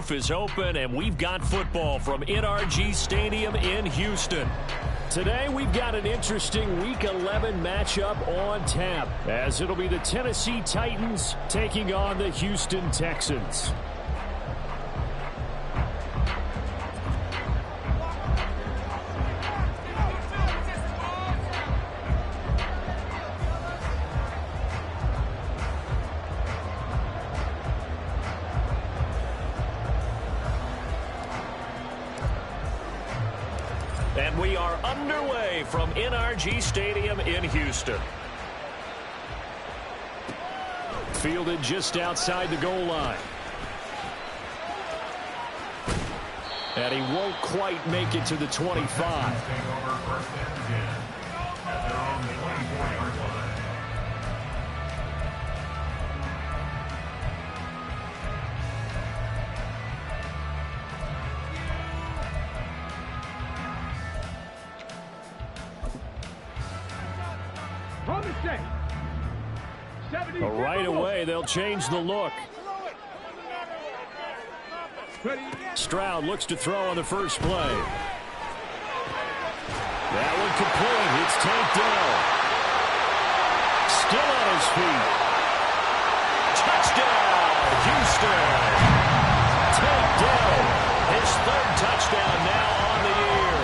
roof is open, and we've got football from NRG Stadium in Houston. Today, we've got an interesting Week 11 matchup on tap, as it'll be the Tennessee Titans taking on the Houston Texans. And we are underway from NRG Stadium in Houston. Fielded just outside the goal line. And he won't quite make it to the 25. Right away, they'll change the look. Stroud looks to throw on the first play. That one complete. It's tanked down. Still on his feet. Touchdown, Houston. Tanked down. His third touchdown now on the year.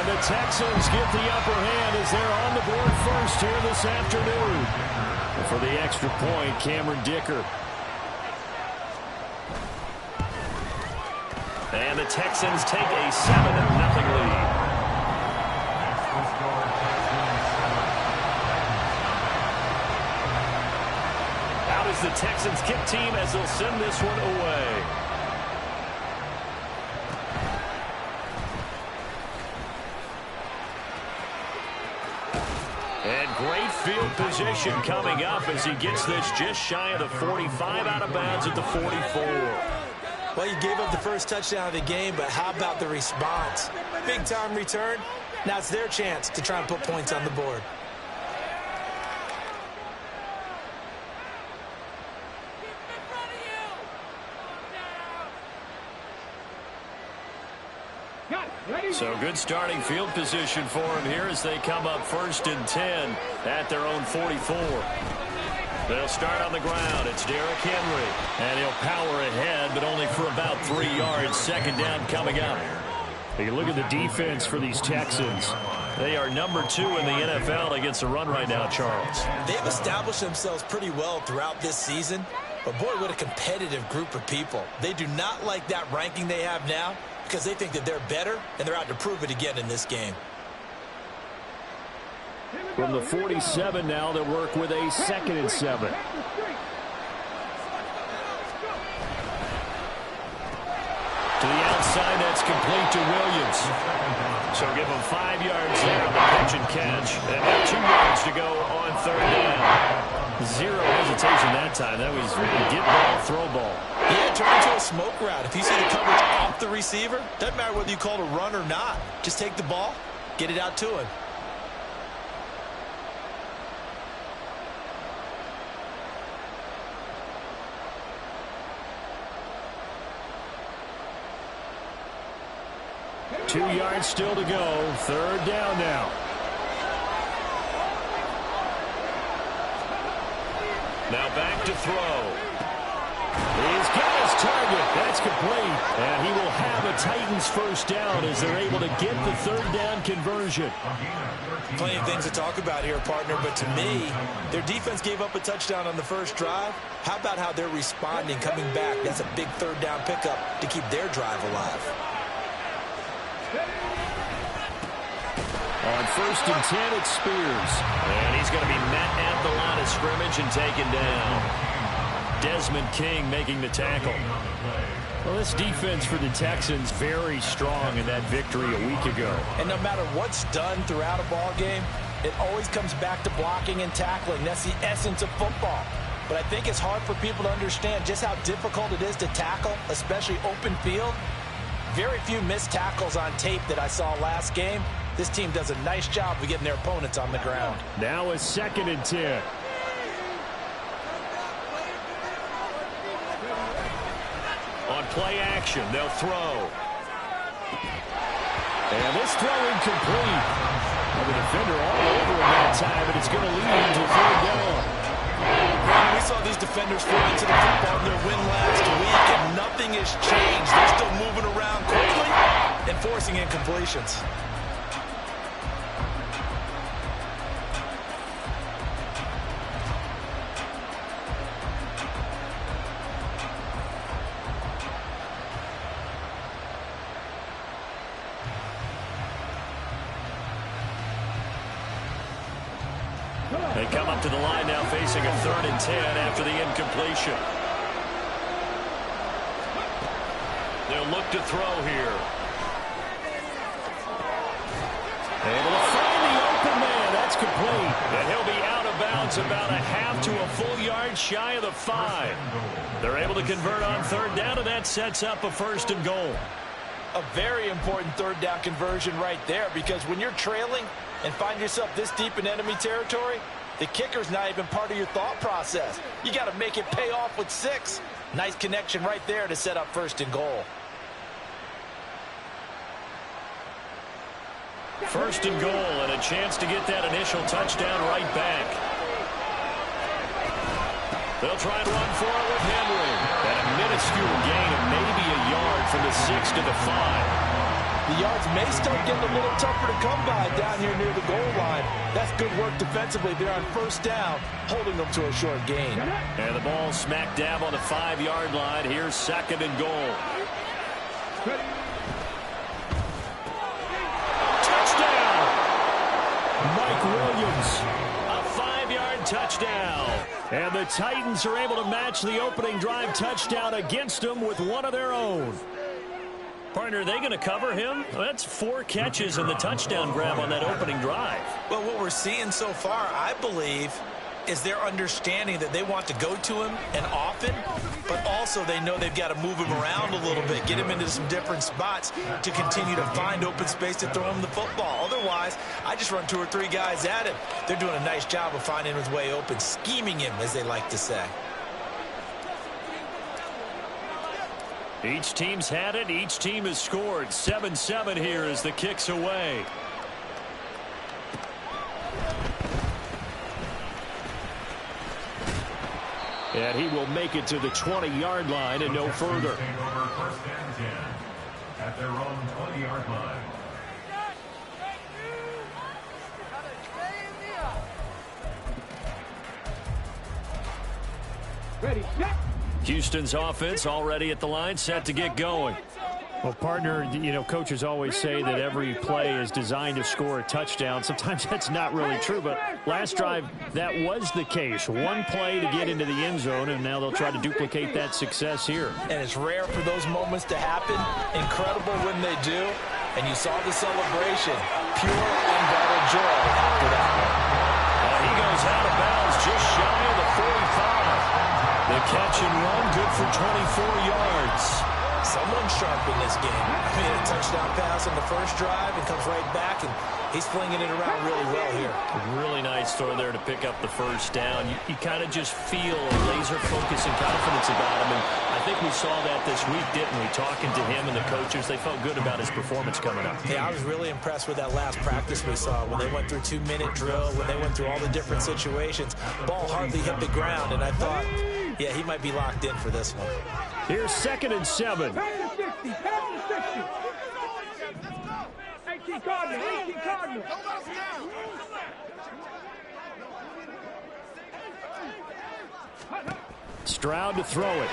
And the Texans get the upper hand as they're on the board first here this afternoon. For the extra point, Cameron Dicker. And the Texans take a 7-0 lead. Out is the Texans kick team as they'll send this one away. And great field position coming up as he gets this just shy of the 45, out of bounds at the 44. Well, you gave up the first touchdown of the game, but how about the response? Big-time return. Now it's their chance to try and put points on the board. So good starting field position for him here as they come up 1st and 10 at their own 44. They'll start on the ground. It's Derrick Henry. And he'll power ahead, but only for about 3 yards. Second down coming up. You look at the defense for these Texans. They are number 2 in the NFL against the run right now, Charles. They've established themselves pretty well throughout this season. But, boy, what a competitive group of people. They do not like that ranking they have now because they think that they're better, and they're out to prove it again in this game. From the 47 now, they'll work with a 2nd and 7. To the outside, that's complete to Williams. So give him 5 yards there on the catch and catch. And now 2 yards to go on 3rd down. Zero hesitation that time. That was get ball, throw ball. Yeah, turn into a smoke route. If you see the coverage off the receiver, doesn't matter whether you call it a run or not. Just take the ball, get it out to him. Two yards still to go. 3rd down now. Now back to throw. He's got his target. That's complete. And he will have a Titans first down as they're able to get the 3rd down conversion. Plenty of things to talk about here, partner, but to me, their defense gave up a touchdown on the first drive. How about how they're responding, coming back? That's a big 3rd down pickup to keep their drive alive. On 1st and 10, it's Spears. And he's going to be met at the line of scrimmage and taken down. Desmond King making the tackle. Well, this defense for the Texans very strong in that victory a week ago. And no matter what's done throughout a ball game, it always comes back to blocking and tackling. That's the essence of football. But I think it's hard for people to understand just how difficult it is to tackle, especially open field. Very few missed tackles on tape that I saw last game. This team does a nice job of getting their opponents on the ground. Now a 2nd and 10. On out play action. They'll throw. And this throw incomplete. And the defender all over him that time, but it's going to lead to third down. We saw these defenders fall into the football in their win last week, and nothing has changed. They're still moving around quickly and forcing incompletions. They come up to the line now facing a 3rd and 10 after the incompletion. They'll look to throw here. Able to find the open man. That's complete. And he'll be out of bounds about a half to a full yard shy of the 5. They're able to convert on 3rd down, and that sets up a 1st and goal. A very important 3rd down conversion right there, because when you're trailing and find yourself this deep in enemy territory, the kicker's not even part of your thought process. You got to make it pay off with 6. Nice connection right there to set up 1st and goal. 1st and goal, and a chance to get that initial touchdown right back. They'll try and run for it with Henry. And a minuscule gain of maybe a yard from the 6 to the 5. The yards may start getting a little tougher to come by down here near the goal line. That's good work defensively. They're on 1st down, holding them to a short gain. And the ball smack dab on the 5-yard line. Here's 2nd and goal. Touchdown! Mike Williams. A 5-yard touchdown. And the Titans are able to match the opening drive touchdown against them with one of their own. Partner, are they going to cover him? Well, that's 4 catches and the touchdown grab on that opening drive. Well, what we're seeing so far, I believe, is their understanding that they want to go to him and often, but also they know they've got to move him around a little bit, get him into some different spots to continue to find open space to throw him the football. Otherwise, I just run 2 or 3 guys at him. They're doing a nice job of finding his way open, scheming him, as they like to say. Each team's had it. Each team has scored. 7-7 here as the kick's away. And he will make it to the 20-yard line and no further. At their own 20-yard line. Ready, set. Houston's offense already at the line, set to get going. Well, partner, you know, coaches always say that every play is designed to score a touchdown. Sometimes that's not really true, but last drive, that was the case. One play to get into the end zone, and now they'll try to duplicate that success here. And it's rare for those moments to happen. Incredible when they do. And you saw the celebration. Pure, unbridled joy after that one. He goes out of bounds just shy of the 45. The catch and run, good for 24 yards. Someone's sharp in this game. I mean, a touchdown pass on the first drive and comes right back, and he's flinging it around really well here. A really nice throw there to pick up the 1st down. You kind of just feel a laser focus and confidence about him, and I think we saw that this week, didn't we? Talking to him and the coaches, they felt good about his performance coming up. Yeah, I was really impressed with that last practice we saw when they went through 2-minute drill, when they went through all the different situations. Ball hardly hit the ground, and I thought, yeah, he might be locked in for this one. Here's 2nd and 7. 10 to 60, 10 to 60. 18 Cardinals, 18 Cardinals. Stroud to throw it.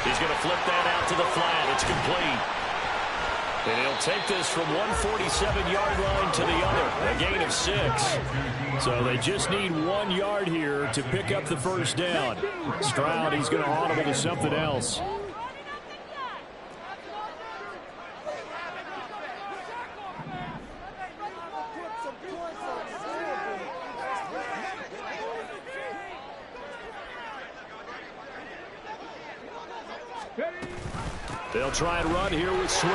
He's going to flip that out to the flat. It's complete. And he'll take this from 147-yard line to the other. A gain of 6. So they just need 1 yard here to pick up the 1st down. Stroud, he's going to audible to something else. They'll try and run here with Swift.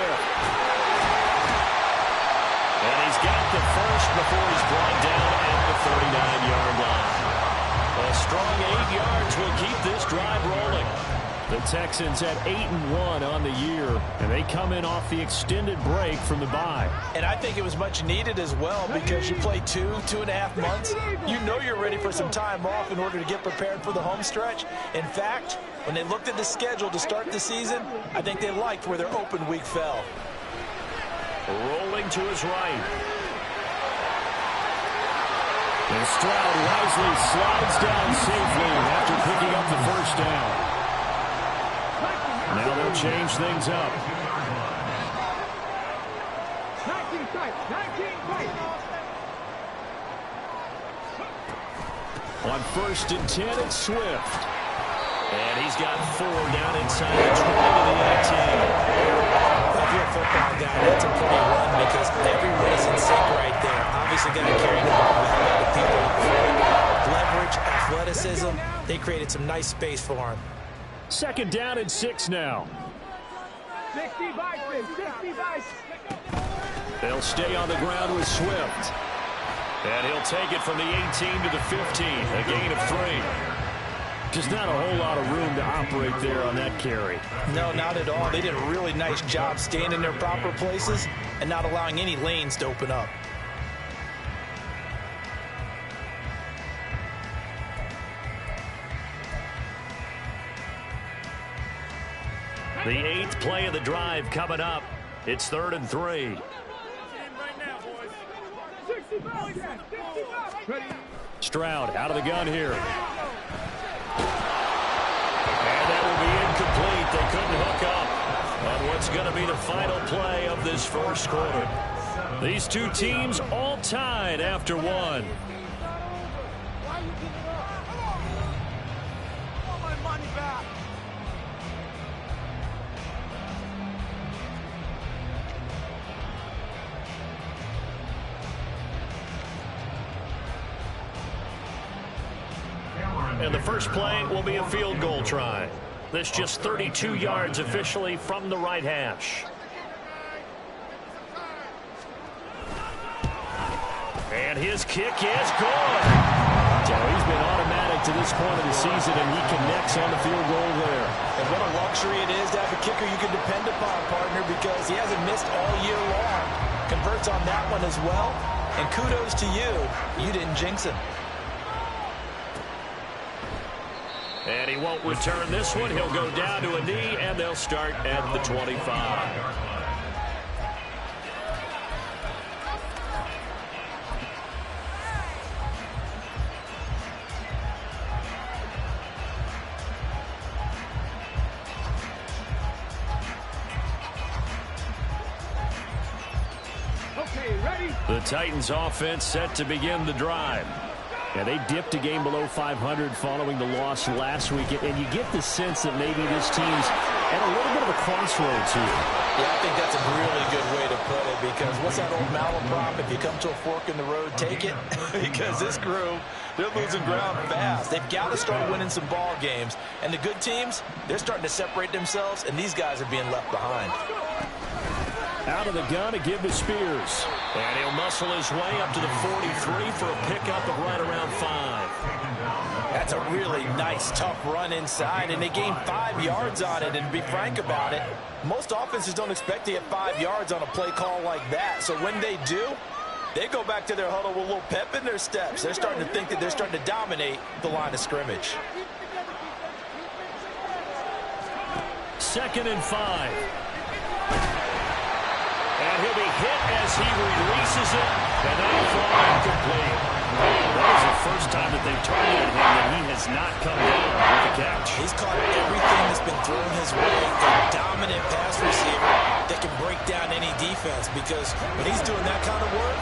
And he's got the 1st before he's brought down at the 39-yard line. A strong 8 yards will keep this drive rolling. The Texans at 8-1 on the year, and they come in off the extended break from the bye. And I think it was much needed as well because you play 2.5 months. You know you're ready for some time off in order to get prepared for the home stretch. In fact, when they looked at the schedule to start the season, I think they liked where their open week fell. Rolling to his right. And Stroud wisely slides down safely after picking up the first down. Now they'll change things up. 19 tight. On 1st and 10, it's Swift. And he's got 4 down inside the 20 to the 18. If you're a football guy, that's a pretty run because everyone is in sync right there. Obviously got to carry the ball with a lot of people up front. Leverage, athleticism, they created some nice space for him. 2nd down and 6 now. 60 by 6. They'll stay on the ground with Swift. And he'll take it from the 18 to the 15, a gain of 3. Just not a whole lot of room to operate there on that carry. No, not at all. They did a really nice job staying in their proper places and not allowing any lanes to open up. The 8th play of the drive coming up. It's 3rd and 3. Stroud out of the gun here. And that will be incomplete. They couldn't hook up on what's going to be the final play of this first quarter. These two teams all tied after 1. And the first play will be a field goal try. This just 32 yards officially from the right hash. And his kick is good. So he's been automatic to this point of the season, and he connects on the field goal there. And what a luxury it is to have a kicker you can depend upon, partner, because he hasn't missed all year long. Converts on that one as well. And kudos to you. You didn't jinx him. And he won't return this one. He'll go down to a knee, and they'll start at the 25. Okay, ready? The Titans offense set to begin the drive. Yeah, they dipped a game below 500 following the loss last week, and you get the sense that maybe this team's at a little bit of a crossroads here. Yeah, I think that's a really good way to put it, because what's that old malaprop? If you come to a fork in the road, take it. Because this crew, they're losing ground fast. They've got to start winning some ball games. And the good teams, they're starting to separate themselves, and these guys are being left behind. Out of the gun to give to Spears. And he'll muscle his way up to the 43 for a pickup of right around 5. That's a really nice, tough run inside, and they gained 5 yards on it. And to be frank about it, most offenses don't expect to get 5 yards on a play call like that. So when they do, they go back to their huddle with a little pep in their steps. They're starting to think that they're starting to dominate the line of scrimmage. 2nd and 5. And he'll be hit as he releases it, and that'll fall incomplete. That is the first time that they've targeted him, and he has not come down with a catch. He's caught everything that's been thrown his way. A dominant pass receiver that can break down any defense, because when he's doing that kind of work,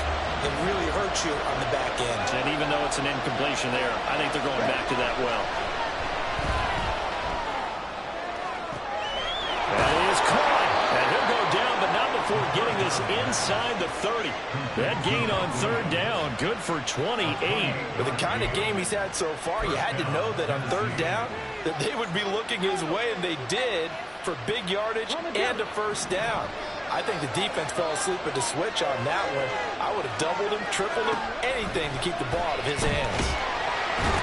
it really hurts you on the back end. And even though it's an incompletion there, I think they're going back to that well. That is caught, and he'll go down, but not before getting this inside the 30. That gain on 3rd down, good for 28. With the kind of game he's had so far, you had to know that on 3rd down, that they would be looking his way, and they did, for big yardage and a first down. I think the defense fell asleep at the switch on that one. I would have doubled him, tripled him, anything to keep the ball out of his hands.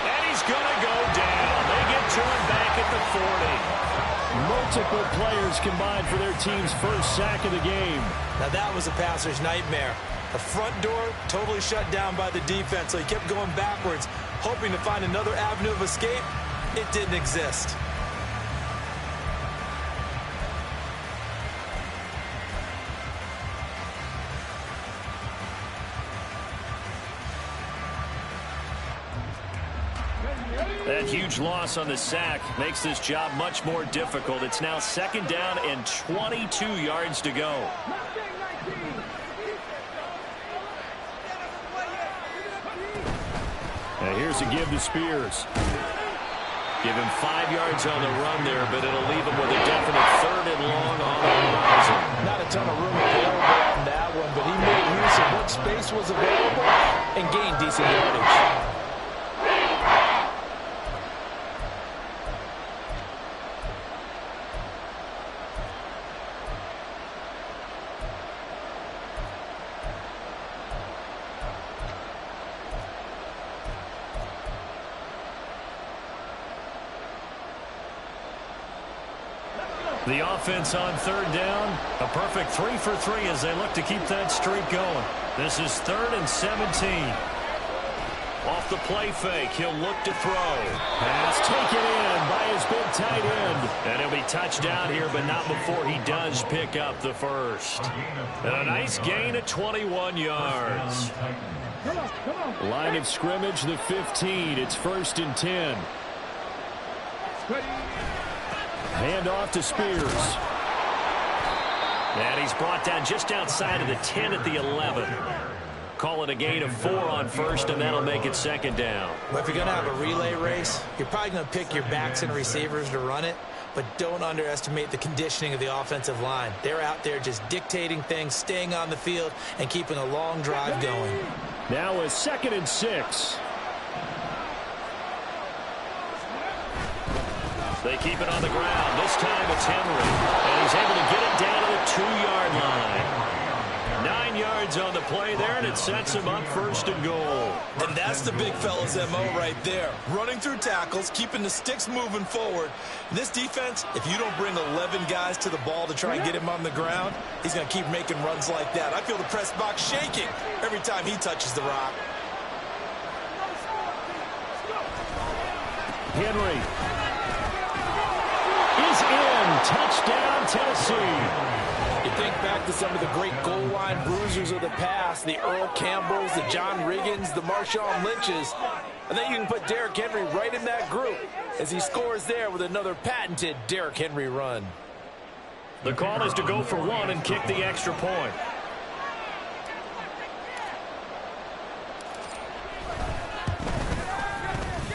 And he's going to go down. They get to him back at the 40. Multiple players combined for their team's first sack of the game. Now that was a passer's nightmare. The front door totally shut down by the defense, so he kept going backwards, hoping to find another avenue of escape. It didn't exist. That huge loss on the sack makes this job much more difficult. It's now 2nd down and 22 yards to go. And here's a give to Spears. Give him 5 yards on the run there, but it'll leave him with a definite 3rd and long on the horizon. Not a ton of room available on that one, but he made use of what space was available and gained decent yardage. The offense on 3rd down. A perfect 3 for 3 as they look to keep that streak going. This is 3rd and 17. Off the play fake, he'll look to throw. Pass taken in by his big tight end. And he'll be touched down here, but not before he does pick up the first. And a nice gain of 21 yards. Line of scrimmage, the 15. It's 1st and 10. Hand off to Spears. And he's brought down just outside of the 10 at the 11. Call it a gain of 4 on 1st, and that'll make it 2nd down. Well, if you're going to have a relay race, you're probably going to pick your backs and receivers to run it, but don't underestimate the conditioning of the offensive line. They're out there just dictating things, staying on the field, and keeping a long drive going. Now a 2nd and 6. They keep it on the ground. This time it's Henry. And he's able to get it down to the 2-yard line. 9 yards on the play there, and it sets him up 1st and goal. And that's the big fella's MO right there. Running through tackles, keeping the sticks moving forward. This defense, if you don't bring 11 guys to the ball to try and get him on the ground, he's going to keep making runs like that. I feel the press box shaking every time he touches the rock. Henry is in. Touchdown, Tennessee. You think back to some of the great goal line bruisers of the past, the Earl Campbells, the John Riggins, the Marshawn Lynches. I think you can put Derrick Henry right in that group as he scores there with another patented Derrick Henry run. The call is to go for 1 and kick the extra point.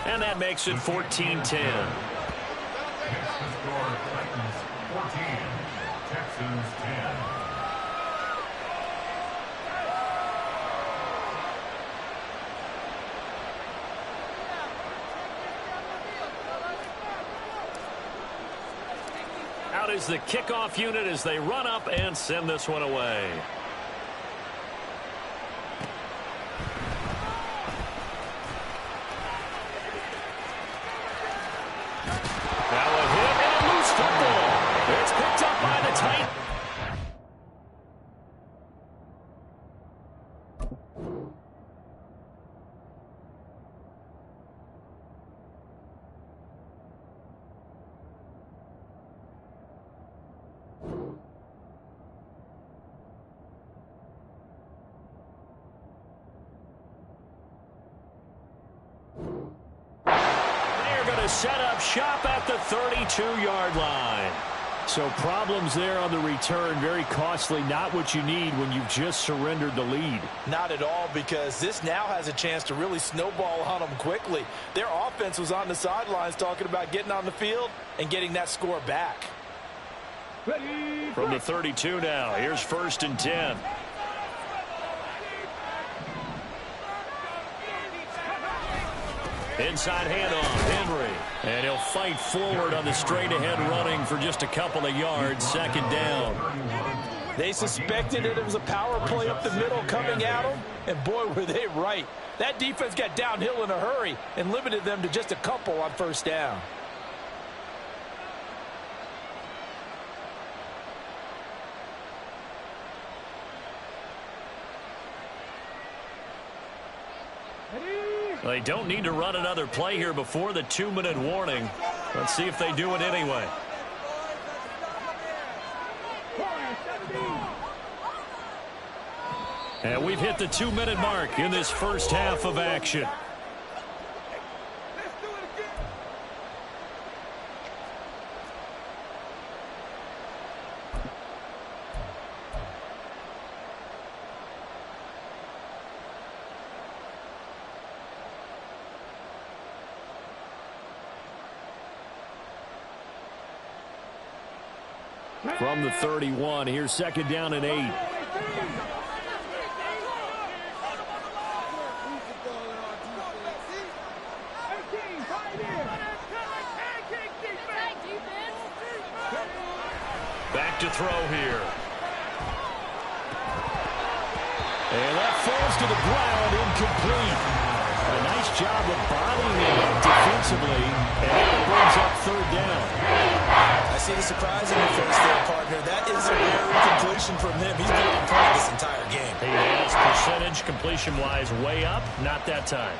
And that makes it 14-10. Titans 14, Texans 10. Out is the kickoff unit as they run up and send this one away. It's picked up by the Titans. They're going to set up shop at the 32-yard line. So problems there on the return, very costly, not what you need when you've just surrendered the lead. Not at all, because this now has a chance to really snowball on them quickly. Their offense was on the sidelines talking about getting on the field and getting that score back. From the 32 now, here's 1st and 10. Inside handoff, Henry. And he'll fight forward on the straight-ahead running for just a couple of yards, 2nd down. They suspected that it was a power play up the middle coming at them, and boy, were they right. That defense got downhill in a hurry and limited them to just a couple on 1st down. They don't need to run another play here before the 2-minute warning. Let's see if they do it anyway. And we've hit the 2-minute mark in this first half of action. From the 31, here's 2nd down and 8. Back to throw here. And that falls to the ground, incomplete. A nice job of bodying it up defensively, and that brings up 3rd down. I see the surprise in your face there, partner. That is a rare incompletion from him. He's been on point this entire game. He has percentage completion-wise way up, not that time.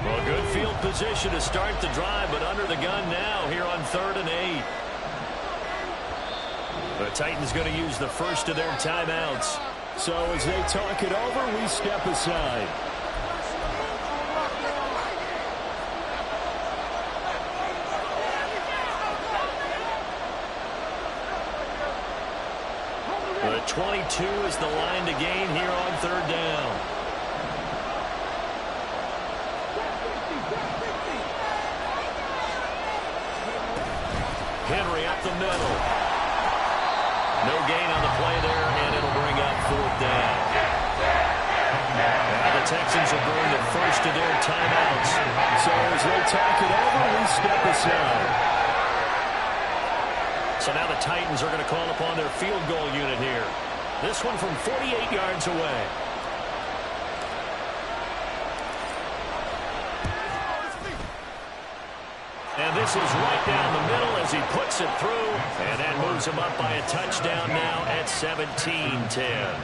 Well, good field position to start the drive, but under the gun now here on 3rd and 8. The Titans going to use the first of their timeouts. So as they talk it over, we step aside. The 22 is the line to gain here on 3rd down. Henry up the middle. No gain on the play there, and it'll bring up 4th down. Now the Texans are going the first of their timeouts. So as they talk it over, we step aside. So now the Titans are going to call upon their field goal unit here. This one from 48 yards away. And this is right down the middle as he puts it through. And that moves him up by a touchdown now at 17-10.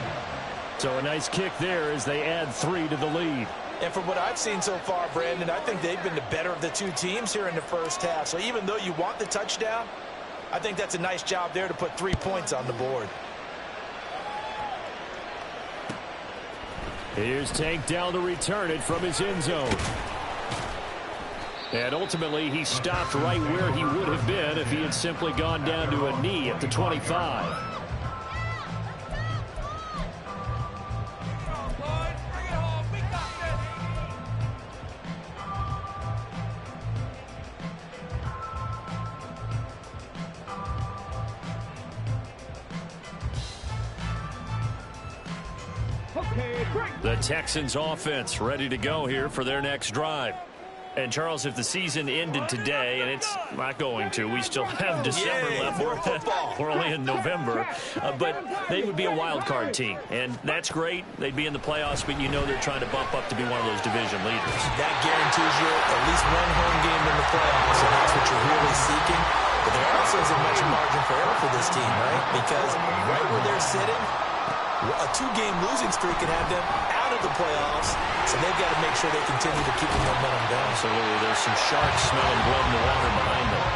So a nice kick there as they add 3 to the lead. And from what I've seen so far, Brandon, I think they've been the better of the two teams here in the first half. So even though you want the touchdown, I think that's a nice job there to put 3 points on the board. Here's Tank down to return it from his end zone. And ultimately, he stopped right where he would have been if he had simply gone down to a knee at the 25. The Texans offense ready to go here for their next drive. And, Charles, if the season ended today, and it's not going to, we still have December left. We're only in November. But they would be a wild card team. And that's great. They'd be in the playoffs, but you know they're trying to bump up to be one of those division leaders. That guarantees you at least one home game in the playoffs, and that's what you're really seeking. But there also isn't much margin for error for this team, right? Because right where they're sitting, a 2-game losing streak can have them out of the playoffs, so they've got to make sure they continue to keep the momentum down. Absolutely. There's some sharks smelling blood in the water behind them.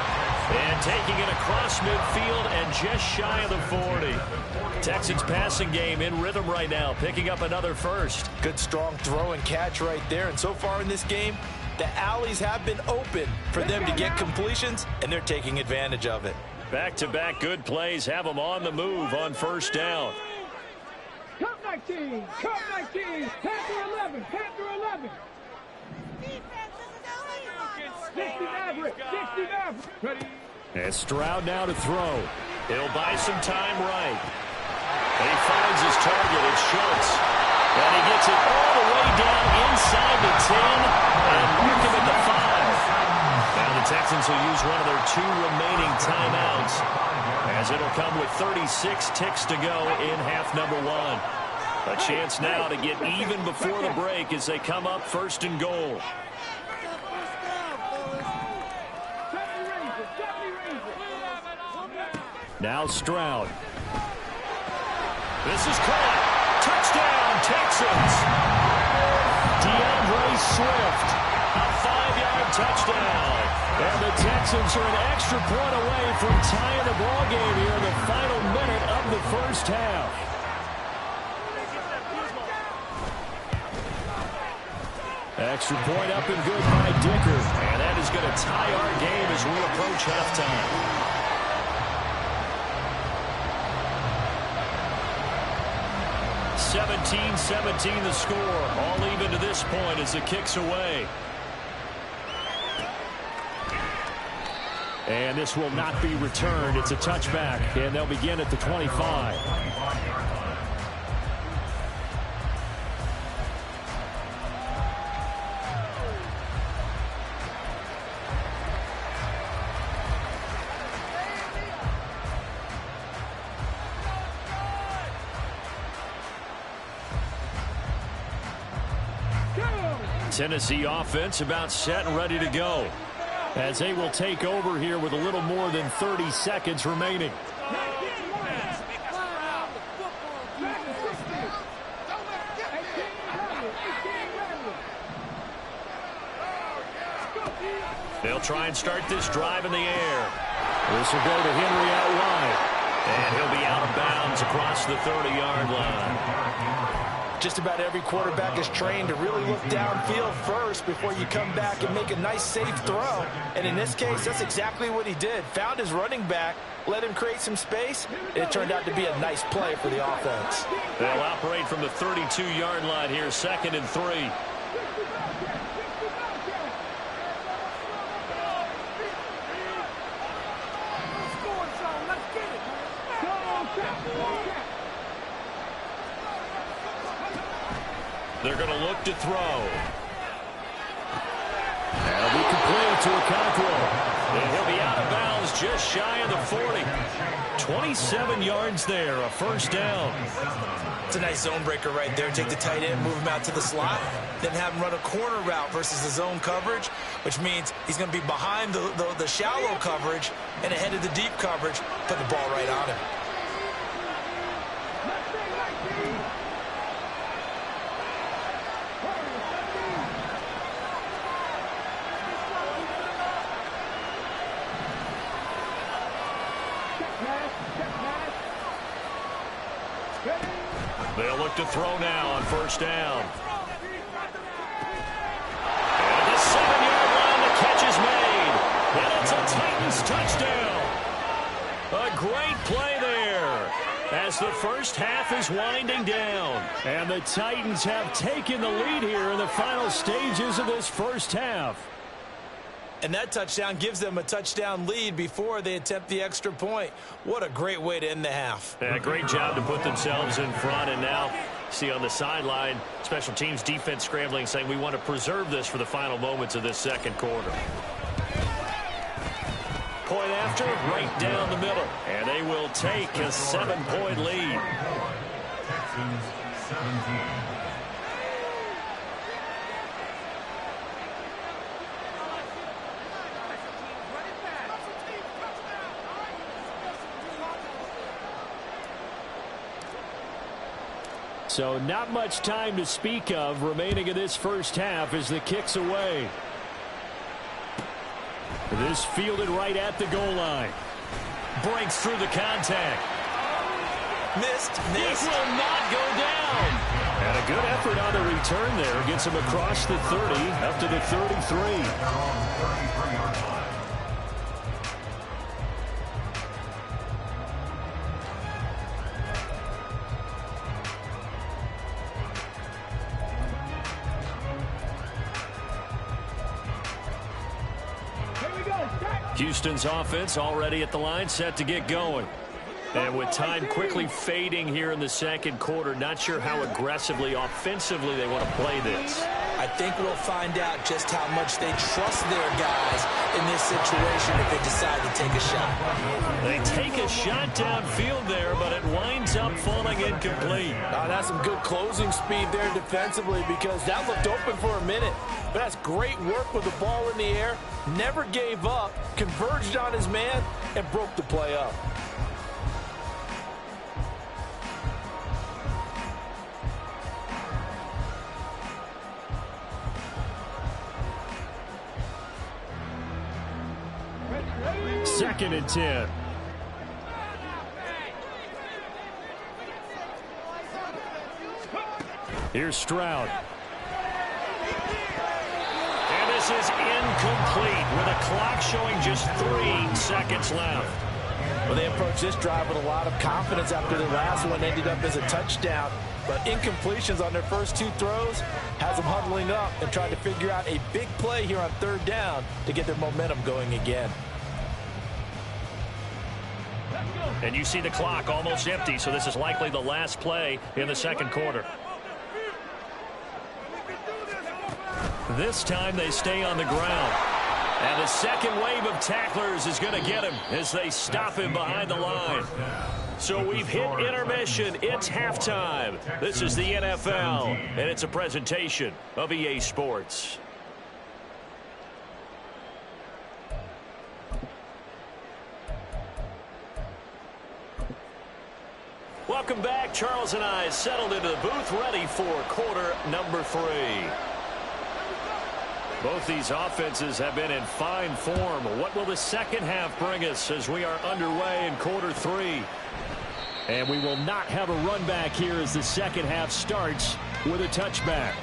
And taking it across midfield and just shy of the 40. Texans passing game in rhythm right now, picking up another first. Good strong throw and catch right there. And so far in this game, the alleys have been open for them to get completions, and they're taking advantage of it. Back-to-back good plays have them on the move on first down. Cut 19, cut 19, Panther 11, Panther 11. 60 average, 60 average. Ready? And Stroud now to throw. He'll buy some time right. And he finds his target. It's Schultz. And he gets it all the way down inside the 10 and mark him at the 5. Now the Texans Texans will use one of their 2 remaining timeouts, as it'll come with 36 ticks to go in half number 1. A chance now to get even before the break as they come up 1st and goal. Now Stroud. This is caught. Touchdown, Texans. DeAndre Swift, a 5-yard touchdown. And the Texans are an extra point away from tying the ball game here in the final minute of the first half. Extra point up and good by Dicker. And that is going to tie our game as we approach halftime. 17-17 the score. All even to this point as the kick's away. And this will not be returned. It's a touchback, and they'll begin at the 25. Tennessee offense about set and ready to go, as they will take over here with a little more than 30 seconds remaining. They'll try and start this drive in the air. This will go to Henry out wide, and he'll be out of bounds across the 30-yard line. Just about every quarterback is trained to really look downfield first before you come back and make a nice, safe throw. And in this case, that's exactly what he did. Found his running back, let him create some space, and it turned out to be a nice play for the offense. They'll operate from the 32-yard line here, 2nd and 3. They're going to look to throw. That'll be complete to Okonkwo. And he'll be out of bounds just shy of the 40. 27 yards there, a first down. It's a nice zone breaker right there. Take the tight end, move him out to the slot, then have him run a corner route versus the zone coverage, which means he's going to be behind the shallow coverage and ahead of the deep coverage. Put the ball right on him. They'll look to throw now on first down. And the 7-yard line, the catch is made. And it's a Titans touchdown. A great play there as the first half is winding down. And the Titans have taken the lead here in the final stages of this first half. And that touchdown gives them a touchdown lead before they attempt the extra point. What a great way to end the half. Yeah, great job to put themselves in front. And now, see on the sideline, special teams defense scrambling, saying we want to preserve this for the final moments of this second quarter. Point after, right down the middle. And they will take a 7-point lead. Texans 17. So not much time to speak of remaining in this first half as the kick's away. This fielded right at the goal line. Breaks through the contact. Missed. It will not go down. And a good effort on the return there. Gets him across the 30 up to the 33. Houston's offense already at the line, set to get going. And with time quickly fading here in the second quarter, not sure how aggressively, offensively they want to play this. I I think we'll find out just how much they trust their guys in this situation if they decide to take a shot. They take a shot downfield there, but it winds up falling incomplete. That's some good closing speed there defensively because that looked open for a minute. But that's great work with the ball in the air. Never gave up, converged on his man, and broke the play up. Second and 10. Here's Stroud. And this is incomplete with a clock showing just 3 seconds left. Well, they approached this drive with a lot of confidence after the last one ended up as a touchdown. But incompletions on their first 2 throws has them huddling up and trying to figure out a big play here on 3rd down to get their momentum going again. And you see the clock almost empty, so this is likely the last play in the second quarter. This time they stay on the ground. And the second wave of tacklers is going to get him as they stop him behind the line. So we've hit intermission. It's halftime. This is the NFL, and it's a presentation of EA Sports. Welcome back. Charles and I settled into the booth ready for quarter number 3. Both these offenses have been in fine form. What will the second half bring us as we are underway in quarter 3? And we will not have a run back here as the second half starts with a touchback.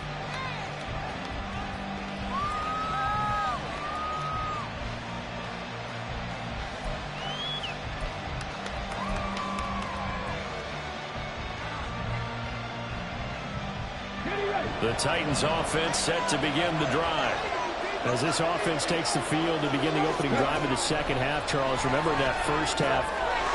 The Titans offense set to begin the drive. As this offense takes the field to begin the opening drive of the second half, Charles, remember that first half,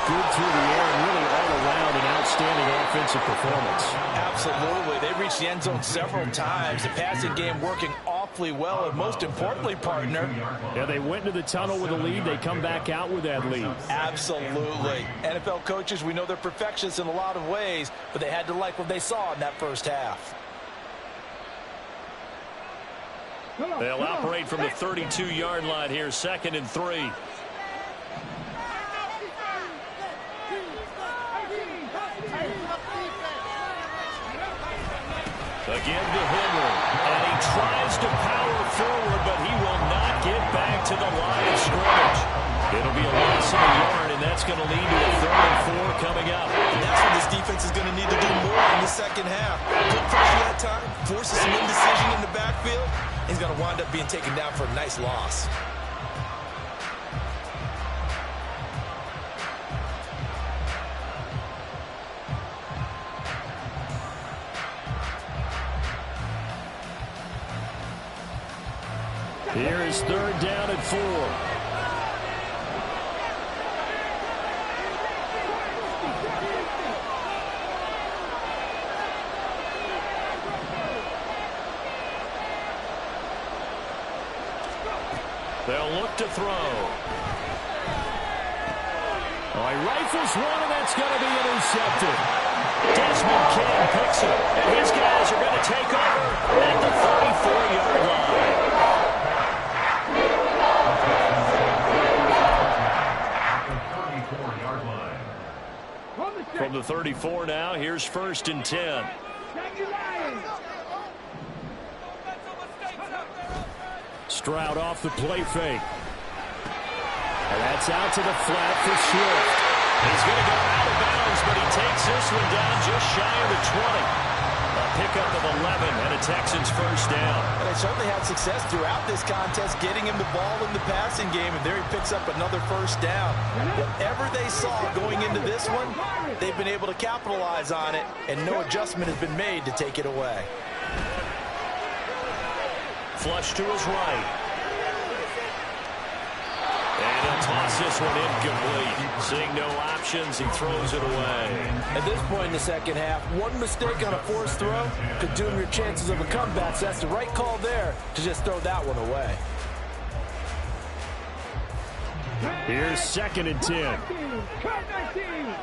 good through the air and really all around an outstanding offensive performance. Absolutely. They reached the end zone several times. The passing game working awfully well, and most importantly, partner. Yeah, they went into the tunnel with a lead. They come back out with that lead. Absolutely. NFL coaches, we know they're perfectionists in a lot of ways, but they had to like what they saw in that first half. They'll operate from the 32-yard line here, 2nd and 3. Again to Henry, and he tries to power forward, but he will not get back to the line of scrimmage. It'll be a loss of a yard, and that's going to lead to a 3rd and 4 coming up. And that's what this defense is going to need to do more in the second half. Good pressure that time, forces some indecision in the backfield. He's going to wind up being taken down for a nice loss. Here is 3rd down and 4. They'll look to throw. Oh, he rifles one, and that's going to be intercepted. Desmond King picks it, and his guys are going to take over at the 34-yard line. From the 34 now, here's 1st and 10. Stroud off the play fake. And that's out to the flat for Swift. He's going to go out of bounds, but he takes this one down just shy of the 20. A pickup of 11 and a Texans 1st down. And they certainly had success throughout this contest, getting him the ball in the passing game, and there he picks up another 1st down. Whatever they saw going into this one, they've been able to capitalize on it, and no adjustment has been made to take it away. Flush to his right. And he'll toss throws this one incomplete. Seeing no options, he throws it away. At this point in the second half, one mistake on a forced throw could doom your chances of a comeback. So that's the right call there to just throw that one away. Here's 2nd and 10. Cut 19.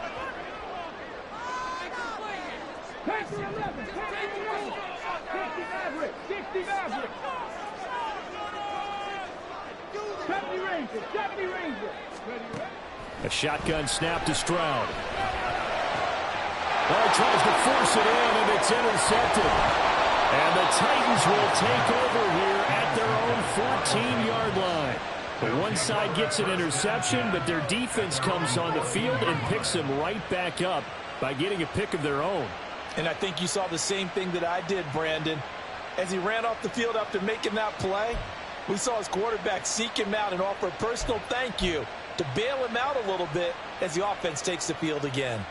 Pass 11. 60 Maverick. 60 Maverick. 70 Ranger. 70 Ranger. A shotgun snap to Stroud. Well, he tries to force it in, and it's intercepted. And the Titans will take over here at their own 14-yard line. The one side gets an interception, but their defense comes on the field and picks them right back up by getting a pick of their own. And I think you saw the same thing that I did, Brandon. As he ran off the field after making that play, we saw his quarterback seek him out and offer a personal thank you to bail him out a little bit as the offense takes the field again.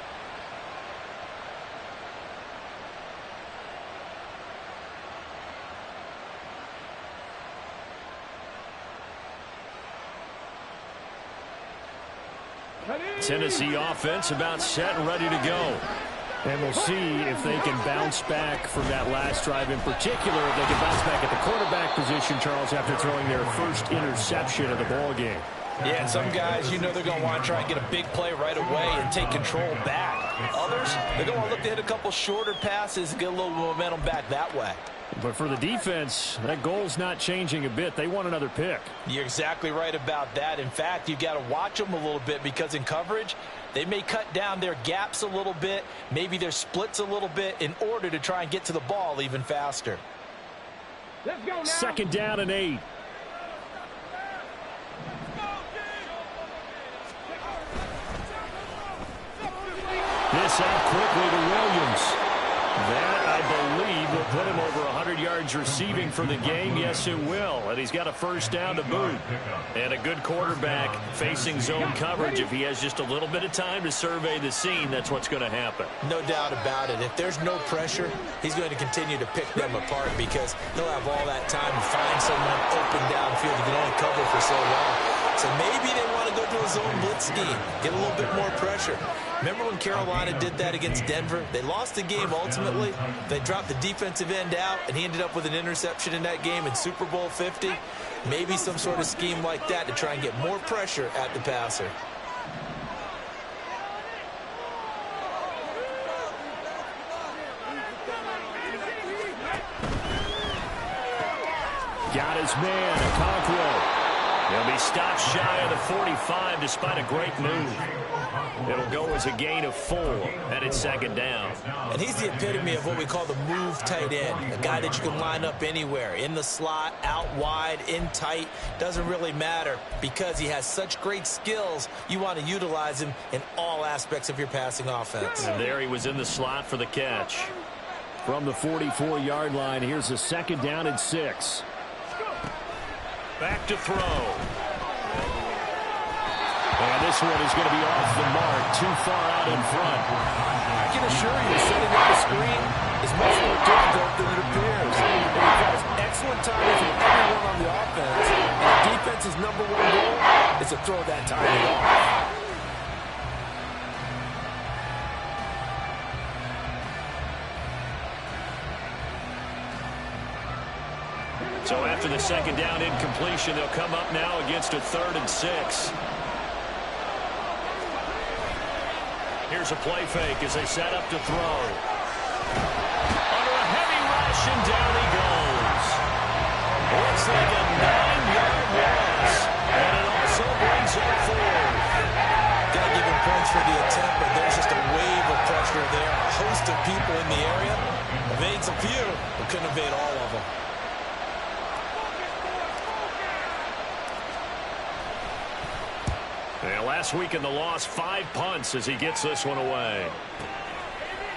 Tennessee offense about set and ready to go. And we'll see if they can bounce back from that last drive in particular. If they can bounce back at the quarterback position, Charles, after throwing their first interception of the ball game. Yeah, and some guys, you know they're going to want to try and get a big play right away and take control back. Others, they're going to look to hit a couple shorter passes and get a little momentum back that way. But for the defense, that goal's not changing a bit. They want another pick. You're exactly right about that. In fact, you've got to watch them a little bit because in coverage, they may cut down their gaps a little bit, maybe their splits a little bit in order to try and get to the ball even faster. Let's go now. 2nd down and 8. This out quickly to Williams. That, I believe, will put him over 100 yards receiving for the game. Yes, it will. And he's got a first down to boot. And a good quarterback facing zone coverage. If he has just a little bit of time to survey the scene, that's what's going to happen. No doubt about it. If there's no pressure, he's going to continue to pick them apart because he'll have all that time to find someone open downfield. He can only cover for so long. So maybe they want to go to a zone blitz scheme, get a little bit more pressure. Remember when Carolina did that against Denver? They lost the game ultimately. They dropped the defensive end out, and he ended up with an interception in that game in Super Bowl 50. Maybe some sort of scheme like that to try and get more pressure at the passer. Got his man, Okonkwo. He'll be stopped shy of the 45 despite a great move. It'll go as a gain of 4, and it's 2nd down. And he's the epitome of what we call the move tight end, a guy that you can line up anywhere, in the slot, out wide, in tight, doesn't really matter because he has such great skills. You want to utilize him in all aspects of your passing offense. And there he was in the slot for the catch. From the 44-yard line, here's a 2nd down and 6. Back to throw. And this one is going to be off the mark, too far out in front. I can assure you, setting up the screen is much more difficult than it appears. It requires excellent timing from everyone on the offense. And the defense's number one goal is to throw that timing off. So after the 2nd down incompletion, they'll come up now against a 3rd and 6. Here's a play fake as they set up to throw. Under a heavy rush, and down he goes. Looks like a 9-yard loss. And it also brings up 4th. Got to give him points for the attempt, but there's just a wave of pressure there. A host of people in the area. Evades a few, but couldn't evade all of them. And last week in the loss, 5 punts as he gets this one away.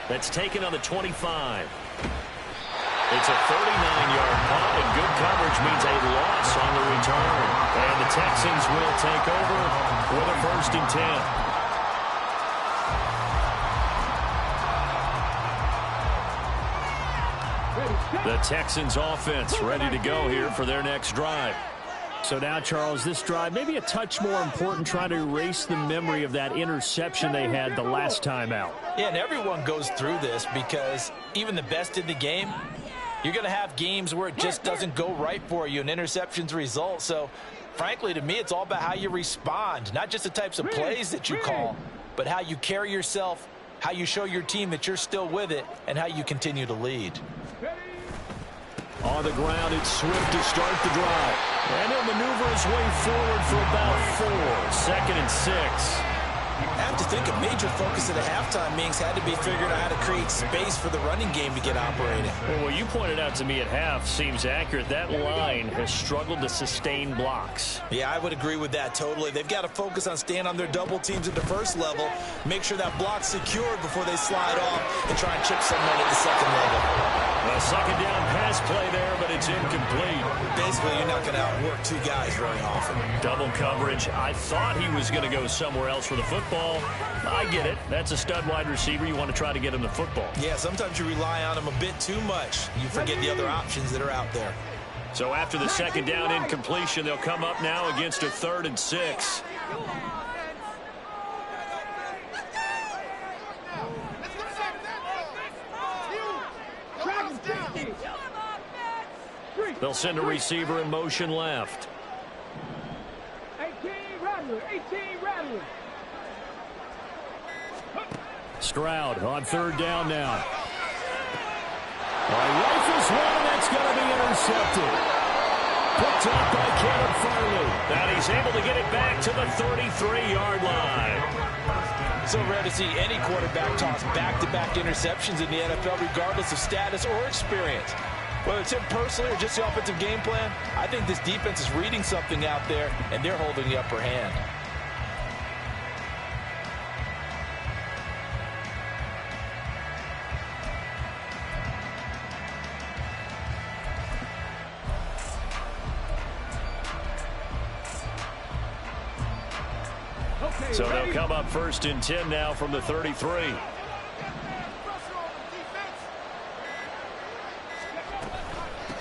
That's taken on the 25. It's a 39-yard punt, and good coverage means a loss on the return. And the Texans will take over with a 1st and 10. The Texans offense ready to go here for their next drive. So now, Charles, this drive maybe a touch more important, trying to erase the memory of that interception they had the last time out. Yeah, and everyone goes through this because even the best in the game, you're going to have games where it just doesn't go right for you and interceptions result. So, frankly, to me, it's all about how you respond, not just the types of plays that you call, but how you carry yourself, how you show your team that you're still with it, and how you continue to lead. On the ground, it's Swift to start the drive. And he'll maneuver his way forward for about 4. 2nd and 6. I have to think a major focus of the halftime meetings had to be figuring out how to create space for the running game to get operating. Well, what you pointed out to me at half seems accurate. That line has struggled to sustain blocks. Yeah, I would agree with that totally. They've got to focus on staying on their double teams at the first level, make sure that block's secured before they slide off and try and chip someone at the second level. A second down pass play there, but it's incomplete. Basically, you're not going to outwork 2 guys very often. Double coverage. I thought he was going to go somewhere else for the football. I get it. That's a stud wide receiver. You want to try to get him the football. Yeah, sometimes you rely on him a bit too much. You forget the other options that are out there. So after the second down incompletion, they'll come up now against a 3rd and 6. They'll send a receiver in motion left. 18 Rattler, 18 Rattler. Stroud on 3rd down now. Rifles one, that's going to be intercepted. Picked up by Caleb Farley. And he's able to get it back to the 33-yard line. So rare to see any quarterback toss back-to-back interceptions in the NFL, regardless of status or experience. Whether it's him personally or just the offensive game plan, I think this defense is reading something out there, and they're holding the upper hand. So they'll come up 1st and 10 now from the 33.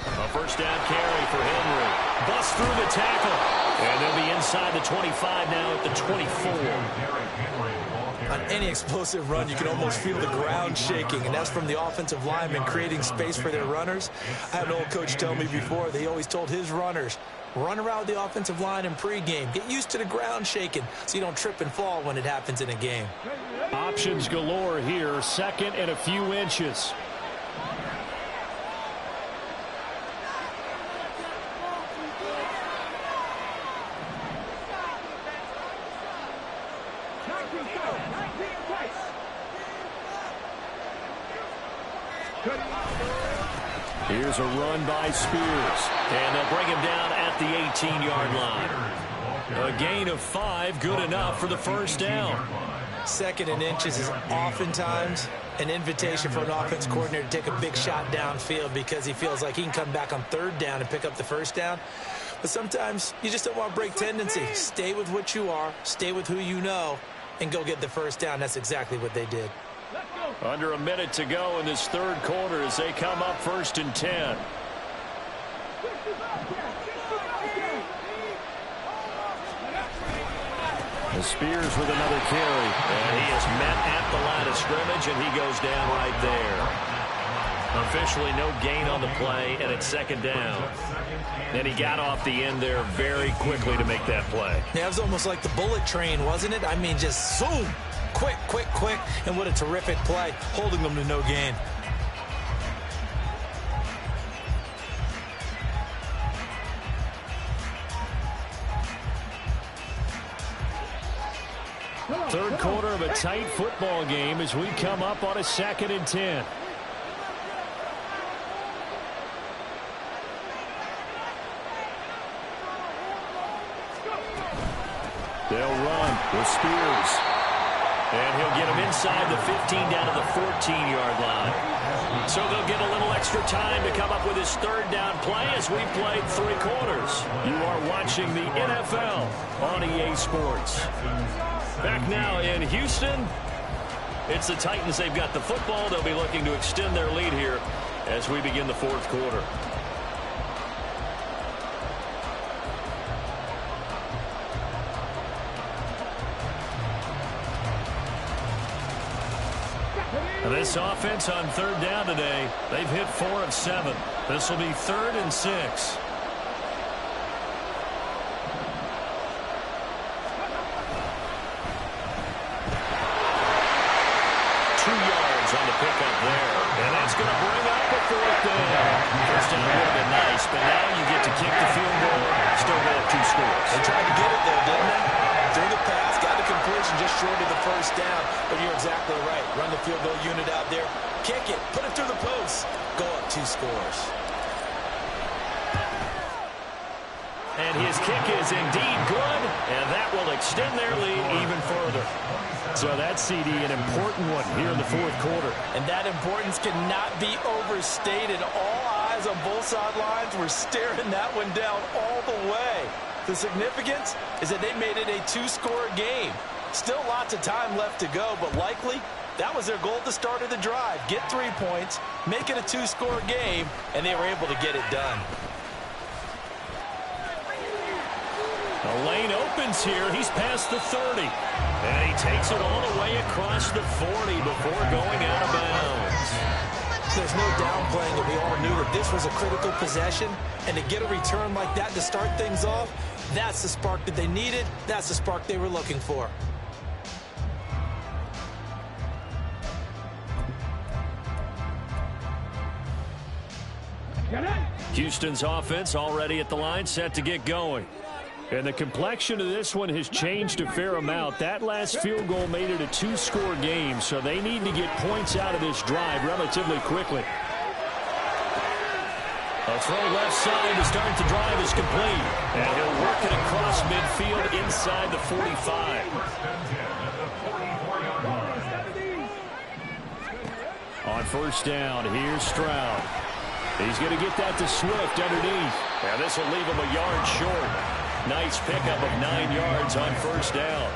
A first down carry for Henry. Busts through the tackle. And they'll be inside the 25 now at the 24. On any explosive run, you can almost feel the ground shaking, and that's from the offensive linemen creating space for their runners. I had an old coach tell me before, they always told his runners, run around the offensive line in pregame. Get used to the ground shaking so you don't trip and fall when it happens in a game. Options galore here. 2nd and a few inches. Here's a run by Spears. And they'll bring him down at the 18-yard line. A gain of 5, good enough for the first down. 2nd and inches is oftentimes an invitation for an offense coordinator to take a big shot downfield because he feels like he can come back on 3rd down and pick up the first down. But sometimes you just don't want to break tendency. Stay with what you are, stay with who you know, and go get the first down. That's exactly what they did. Under a minute to go in this 3rd quarter as they come up 1st and 10. Spears with another carry. And he is met at the line of scrimmage, and he goes down right there. Officially no gain on the play, and it's 2nd down. And he got off the end there very quickly to make that play. Yeah, it was almost like the bullet train, wasn't it? I mean, just zoom. Quick, quick, quick. And what a terrific play, holding them to no gain. Third quarter of a tight football game as we come up on a 2nd and 10. They'll run with Spears. And he'll get him inside the 15 down to the 14-yard line. So they'll get a little extra time to come up with his 3rd down play as we played 3 quarters. You are watching the NFL on EA Sports. Back now in Houston, it's the Titans. They've got the football. They'll be looking to extend their lead here as we begin the 4th quarter. This offense on third down today, they've hit 4 of 7. This will be 3rd and 6. On the pickup there. And that's going to bring up a 4th down. First down would have been nice, but now you get to kick the field goal. Still got 2 scores. They tried to get it there, didn't they? Threw the pass, got the completion just short of the first down. But you're exactly right. Run the field goal unit out there. Kick it. Put it through the post. Go up 2 scores. And his kick is indeed good, and that will extend their lead even further. So that's, CD, an important one here in the 4th quarter. And that importance cannot be overstated. All eyes on both sidelines were staring that one down all the way. The significance is that they made it a 2-score game. Still lots of time left to go, but likely that was their goal at the start of the drive. Get 3 points, make it a 2-score game, and they were able to get it done. The lane opens here. He's past the 30. And he takes it all the way across the 40 before going out of bounds. There's no downplaying it. We all knew that this was a critical possession. And to get a return like that to start things off, that's the spark that they needed. That's the spark they were looking for. Houston's offense already at the line, set to get going. And the complexion of this one has changed a fair amount. That last field goal made it a 2-score game, so they need to get points out of this drive relatively quickly. A throw left side to start the drive is complete. And he'll work it across midfield inside the 45. On first down, here's Stroud. He's going to get that to Swift underneath. And this will leave him a yard short. Nice pickup of 9 yards on first down.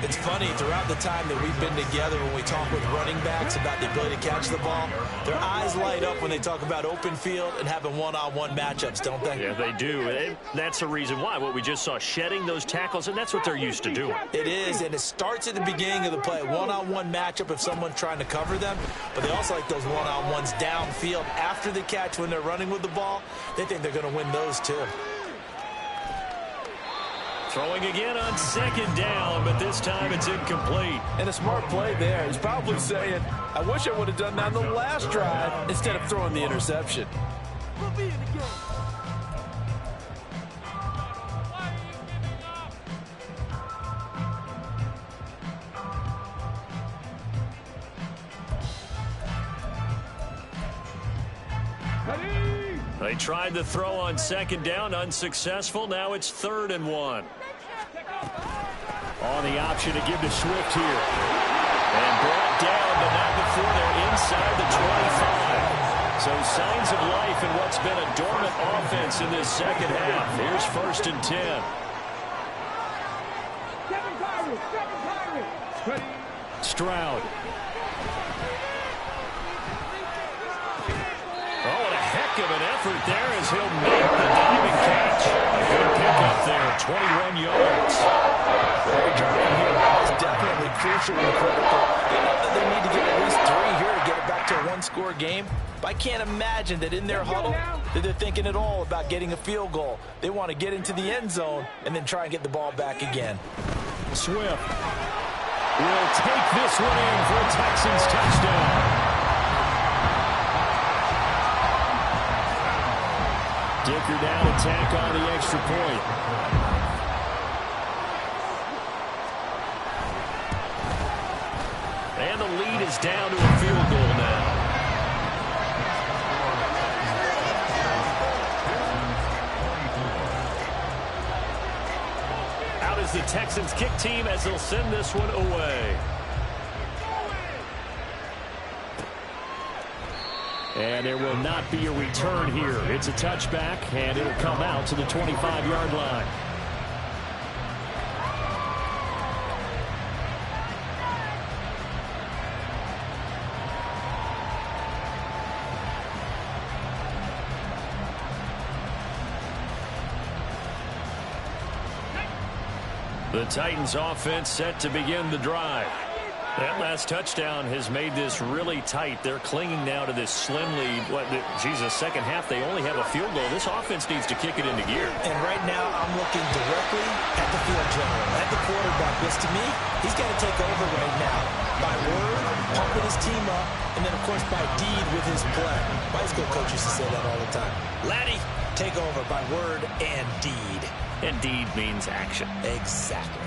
It's funny, throughout the time that we've been together, when we talk with running backs about the ability to catch the ball, their eyes light up when they talk about open field and having one-on-one matchups, don't they? Yeah, they do. And that's the reason why. What we just saw, shedding those tackles, and that's what they're used to doing. It is, and it starts at the beginning of the play. One-on-one matchup if someone's trying to cover them, but they also like those one-on-ones downfield after the catch when they're running with the ball. They think they're going to win those too. Throwing again on second down, but this time it's incomplete. And a smart play there. He's probably saying, I wish I would have done that on the last drive instead of throwing the interception. They tried to throw on second down, unsuccessful. Now it's 3rd and 1. On the option to give to Swift here. And brought down, but not before they're inside the 25. So signs of life in what's been a dormant offense in this second half. Here's 1st and 10. Stroud. Oh, and a heck of an effort there as he'll make the diving catch. A good pickup there, 21 yards. Very driving here is definitely crucial and critical. They know that they need to get at least 3 here to get it back to a 1-score game. But I can't imagine that in their huddle that they're thinking at all about getting a field goal. They want to get into the end zone and then try and get the ball back again. Swift will take this one in for a Texans touchdown. Dicker down to tack on the extra point. And the lead is down to a field goal now. Out is the Texans kick team as they'll send this one away. And there will not be a return here. It's a touchback, and it'll come out to the 25-yard line. The Titans offense set to begin the drive. That last touchdown has made this really tight. They're clinging now to this slim lead. Jesus, second half, they only have a field goal. This offense needs to kick it into gear. And right now, I'm looking directly at the field general, at the quarterback. Because to me, he's got to take over right now. By word, pumping his team up, and then, of course, by deed with his play. My high school coach used to say that all the time. Laddie, take over by word and deed. And deed means action. Exactly.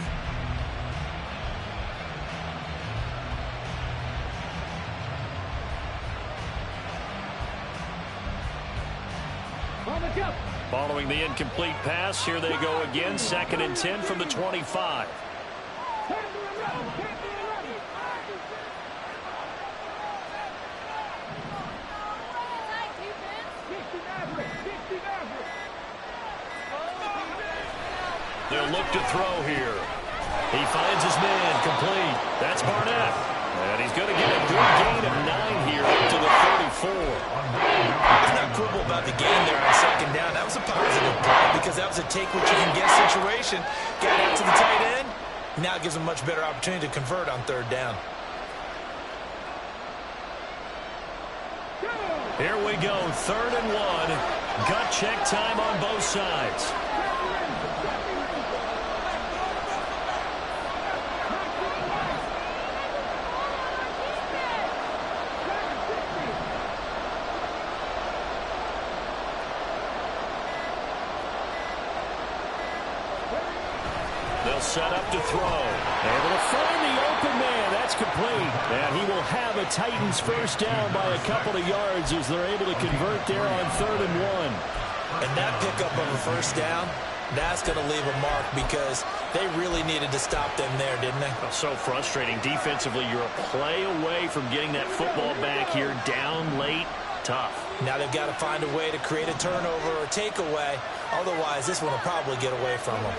Following the incomplete pass, here they go again. 2nd and 10 from the 25. They'll look to throw here. He finds his man complete. That's Barnett. And he's going to get a good gain of 9 here up to the 34. Let's not quibble about the gain there on 2nd down. That was a positive play because that was a take-what-you-can-get situation. Got out to the tight end. Now it gives him a much better opportunity to convert on 3rd down. Here we go, 3rd and 1. Gut check time on both sides. Set up to throw. Able to find the open man. That's complete. And he will have a Titans first down by a couple of yards as they're able to convert there on 3rd and 1. And that pickup of a first down, that's going to leave a mark because they really needed to stop them there, didn't they? So frustrating. Defensively, you're a play away from getting that football back here down late. Tough. Now they've got to find a way to create a turnover or takeaway. Otherwise, this one will probably get away from them.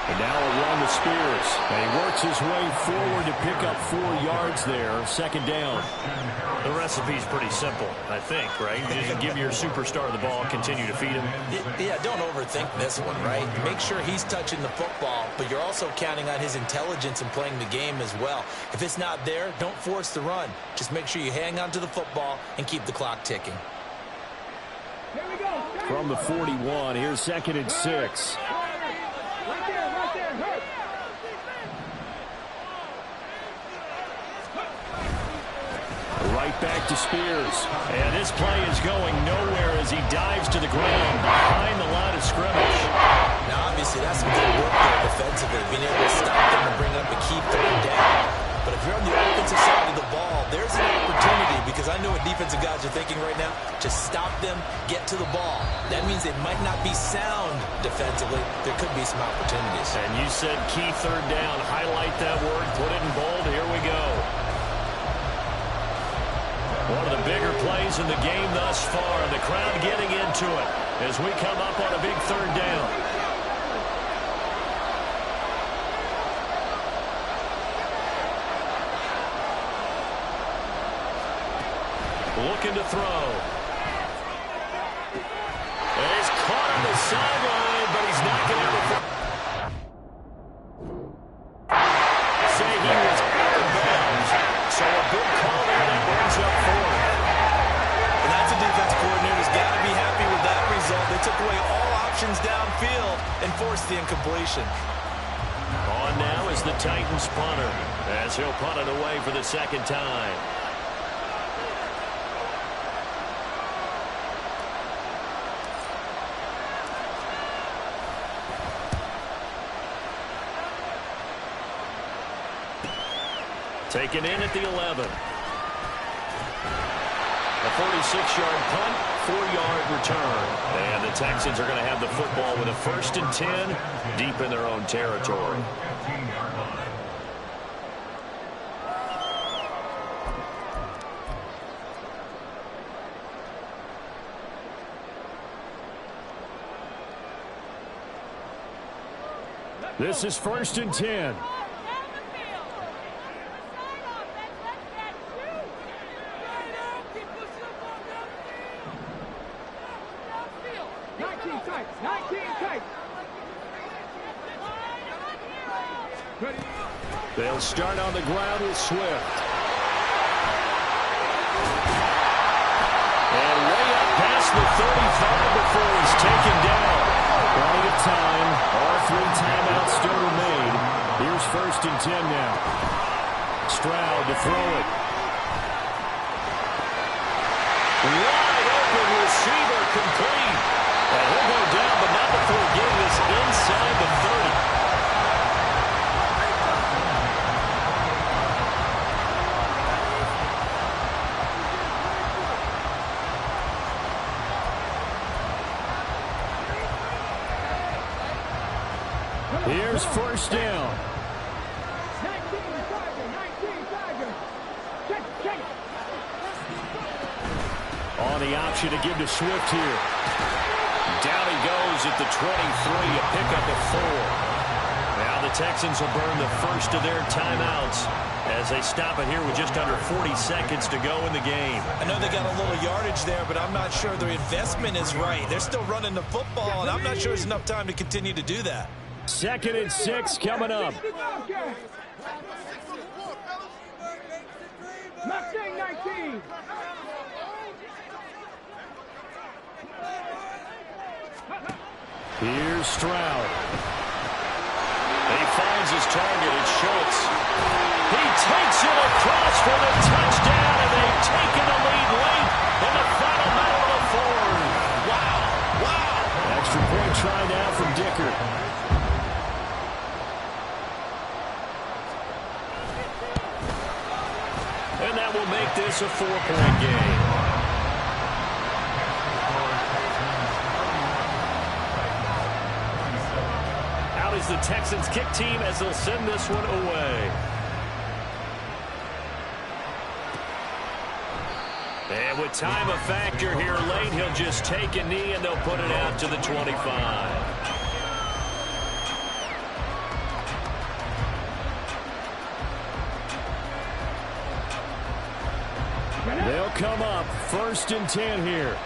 And now a run to Spears. And he works his way forward to pick up 4 yards there. 2nd down. The recipe's pretty simple, I think, right? You just give your superstar the ball, continue to feed him. Yeah, don't overthink this one, right? Make sure he's touching the football, but you're also counting on his intelligence in playing the game as well. If it's not there, don't force the run. Just make sure you hang on to the football and keep the clock ticking. Here we go. From the 41, here's 2nd and 6. Right back to Spears. And this play is going nowhere as he dives to the ground behind the line of scrimmage. Now, obviously, that's some good work there defensively, being able to stop them and bring up a key 3rd down. But if you're on the offensive side of the ball, there's an opportunity because I know what defensive guys are thinking right now. Just stop them, get to the ball. That means they might not be sound defensively. There could be some opportunities. And you said key 3rd down. Highlight that word. Put it in bold. Here we go. One of the bigger plays in the game thus far. The crowd getting into it as we come up on a big 3rd down. Looking to throw. And he's caught on the sideline, but he's not going to throw. Say he was out of bounds. So a good call there that brings up 4th. And that's a defense coordinator's got to be happy with that result. They took away all options downfield and forced the incompletion. On now is the Titans punter as he'll punt it away for the 2nd time. Taken in at the 11. A 46-yard punt, 4-yard return. And the Texans are going to have the football with a 1st and 10 deep in their own territory. This is 1st and 10. Ready? They'll start on the ground with Swift. And way up past the 35 before he's taken down. Plenty of time. All 3 timeouts still remain. Here's 1st and 10 now. Stroud to throw it. Wide open receiver complete. And he'll go down, but not before getting this inside the 30. Here's 1st down. 19 Tiger. Check it. On the option to give to Swift here. Down he goes at the 23, a pickup of 4. Now the Texans will burn the first of their timeouts as they stop it here with just under 40 seconds to go in the game. I know they got a little yardage there, but I'm not sure their investment is right. They're still running the football, and I'm not sure there's enough time to continue to do that. 2nd and 6 coming up. Mustang 19. Here's Stroud. He finds his target. It's Schultz. He takes it across for the touchdown, and they've taken the lead late in the final minute of the 4th. Wow. Extra point try now from Dicker. And that will make this a 4-point game. Out is the Texans kick team as they'll send this one away. And with time a factor here late, he'll just take a knee and they'll put it out to the 25. They'll come up 1st and 10 here.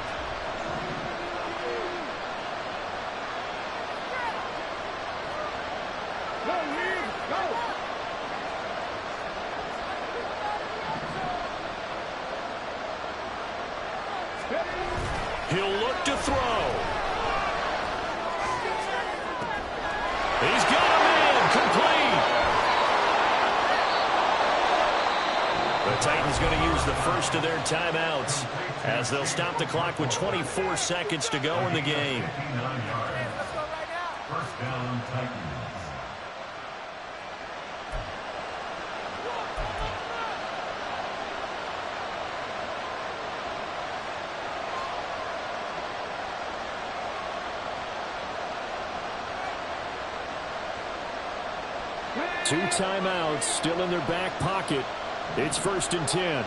He'll look to throw. He's got him in, complete. The Titans going to use the first of their timeouts as they'll stop the clock with 24 seconds to go in the game. 1st down, Titans. Two timeouts still in their back pocket. It's 1st and 10.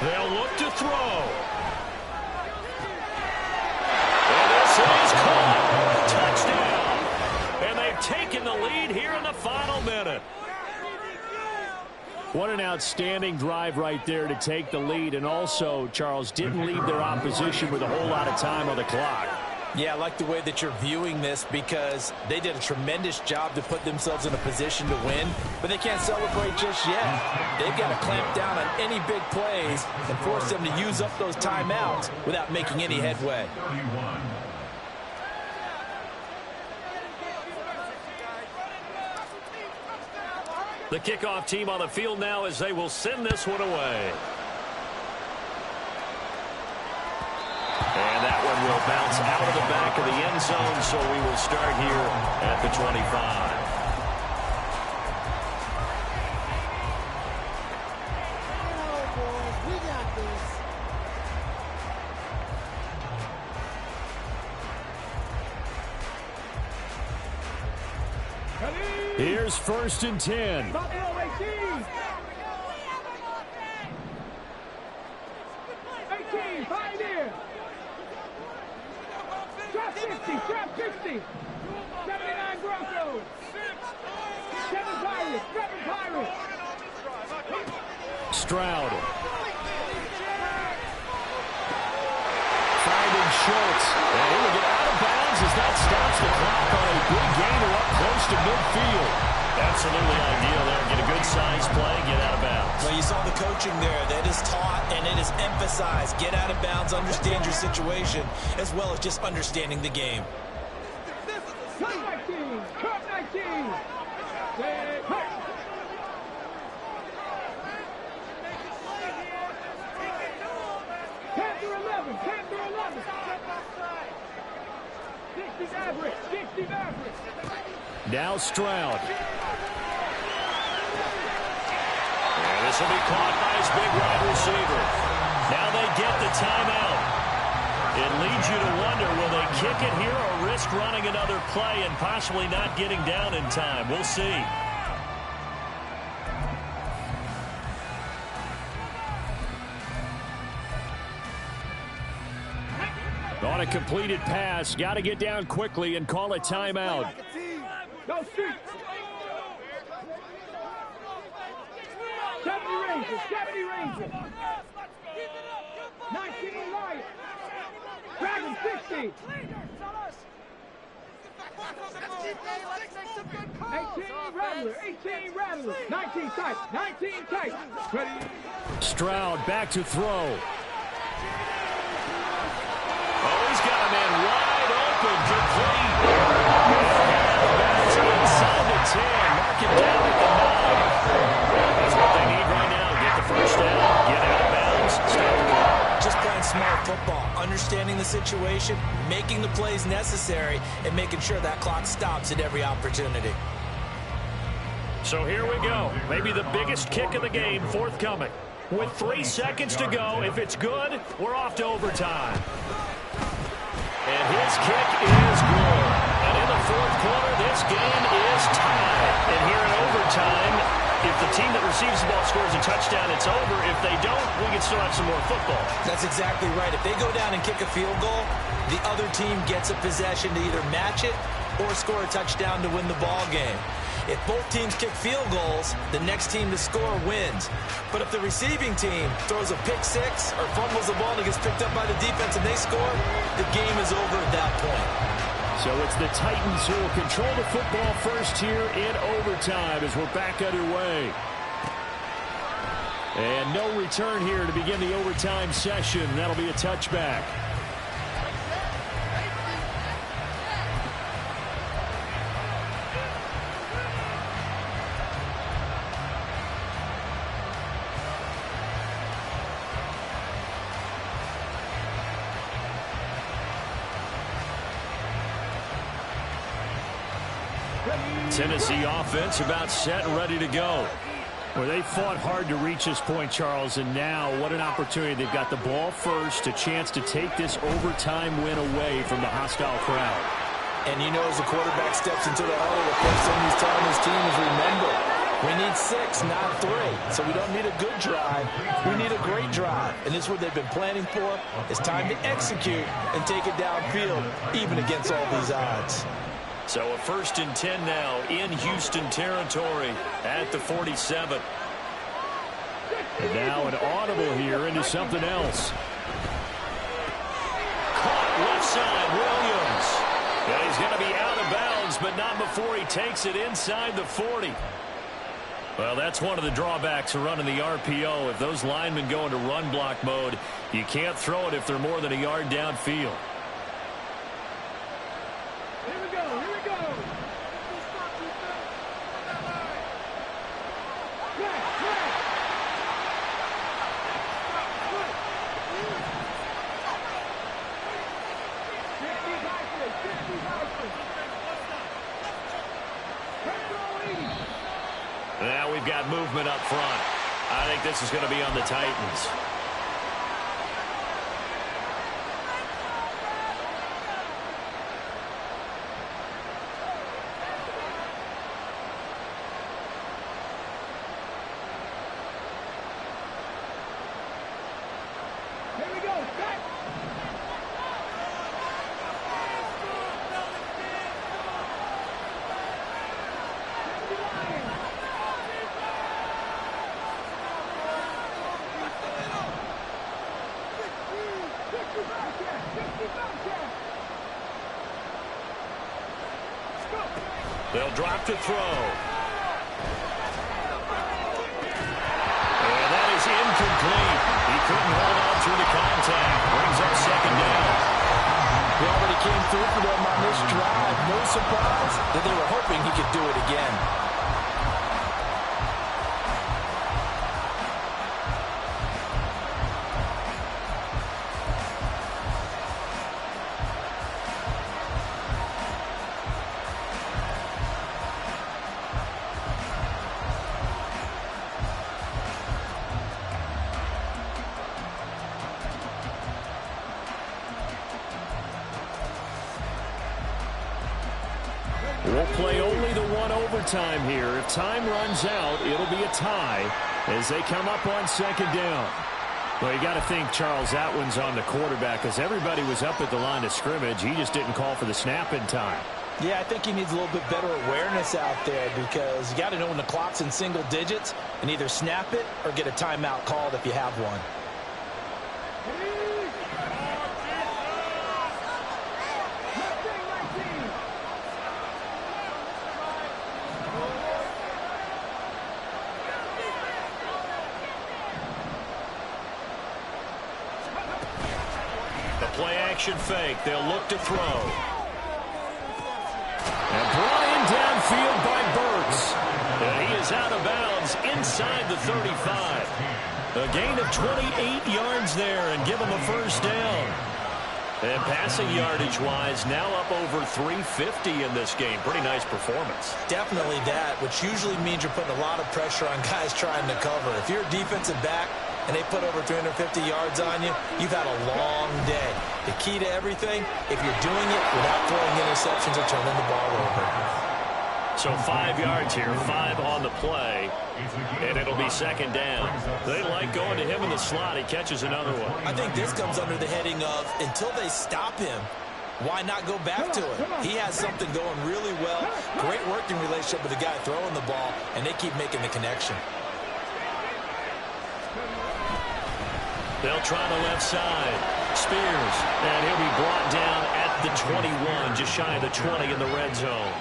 They'll look to throw. And this is caught. Touchdown. And they've taken the lead here in the final minute. What an outstanding drive right there to take the lead. And also, Charles, didn't leave their opposition with a whole lot of time on the clock. Yeah, I like the way that you're viewing this because they did a tremendous job to put themselves in a position to win, but they can't celebrate just yet. They've got to clamp down on any big plays and force them to use up those timeouts without making any headway. 31. The kickoff team on the field now as they will send this one away. And that one will bounce out of the back of the end zone, so we will start here at the 25. Here's 1st and 10. Buffalo 18. 18, Pioneer. Trap 60, trap 60. 79 Broncos. 7 Pirates, 7 Pirates. Stroud. Schultz. And he will get out of bounds as that stops the clock on a big gainer up close to midfield. Absolutely ideal there. Get a good size play, get out of bounds. Well, you saw the coaching there. That is taught and it is emphasized. Get out of bounds, understand your situation, as well as just understanding the game. Cut 19! Cut 19! Cut! Panther 11! Panther 11! 60 average! 60 average! Now Stroud. And this will be caught by his big wide receiver. Now they get the timeout. It leads you to wonder, will they kick it here or risk running another play and possibly not getting down in time? We'll see. On a completed pass, got to get down quickly and call a timeout. Go street! 70 Rangers! 70 Rangers! 19 Lions! Dragon 60! 18 Rattler! 18 Rattler! 19 tight! 19 tight! Ready? Stroud back to throw. Oh, he's got a man wide open, complete. That's inside the 10. Mark it down at the 9. That's what they need right now. Get the first down, get out of bounds, stop the clock. Just playing smart football, understanding the situation, making the plays necessary, and making sure that clock stops at every opportunity. So here we go. Maybe the biggest kick of the game forthcoming. With 3 seconds to go, if it's good, we're off to overtime. And his kick is good. And in the fourth quarter, this game is tied. And here in overtime, if the team that receives the ball scores a touchdown, it's over. If they don't, we can still have some more football. That's exactly right. If they go down and kick a field goal, the other team gets a possession to either match it or score a touchdown to win the ball game. If both teams kick field goals, the next team to score wins. But if the receiving team throws a pick six or fumbles the ball and it gets picked up by the defense and they score, the game is over at that point. So it's the Titans who will control the football first here in overtime as we're back underway. And no return here to begin the overtime session. That'll be a touchback. Tennessee offense about set and ready to go. Well, they fought hard to reach this point, Charles, and now what an opportunity. They've got the ball first, a chance to take this overtime win away from the hostile crowd. And you know, as the quarterback steps into the huddle, the first thing he's telling his team is, remember, we need 6, not 3. So we don't need a good drive. We need a great drive. And this is what they've been planning for. It's time to execute and take it downfield, even against all these odds. So a 1st and 10 now in Houston territory at the 47. And now an audible here into something else. Caught left side, Williams. Yeah, he's going to be out of bounds, but not before he takes it inside the 40. Well, that's one of the drawbacks of running the RPO. If those linemen go into run block mode, you can't throw it if they're more than a yard downfield. Here we go, here we go. Now we've got movement up front. I think this is going to be on the Titans. Here we go, back. They'll drop to throw. And that is incomplete. He couldn't hold on through the contact. Brings up second down. He already came through for them on this drive. No surprise that they were hoping he could do it again. We'll play only the one overtime here. If time runs out, it'll be a tie as they come up on second down. Well, you got to think Charles Atwin's on the quarterback because everybody was up at the line of scrimmage. He just didn't call for the snap in time. Yeah, I think he needs a little bit better awareness out there because you got to know when the clock's in single digits and either snap it or get a timeout called if you have one. Play-action fake. They'll look to throw. And brought in downfield by Burks. And he is out of bounds inside the 35. A gain of 28 yards there and give him a first down. And passing yardage-wise, now up over 350 in this game. Pretty nice performance. Definitely that, which usually means you're putting a lot of pressure on guys trying to cover. If you're a defensive back and they put over 350 yards on you, you've had a long day. The key to everything, if you're doing it without throwing interceptions or turning the ball over. So 5 yards here, 5 on the play, and it'll be second down. They like going to him in the slot. He catches another one. I think this comes under the heading of until they stop him, why not go back to it? He has something going really well, great working relationship with the guy throwing the ball, and they keep making the connection. They'll try the left side. Spears, and he'll be brought down at the 21, just shy of the 20 in the red zone.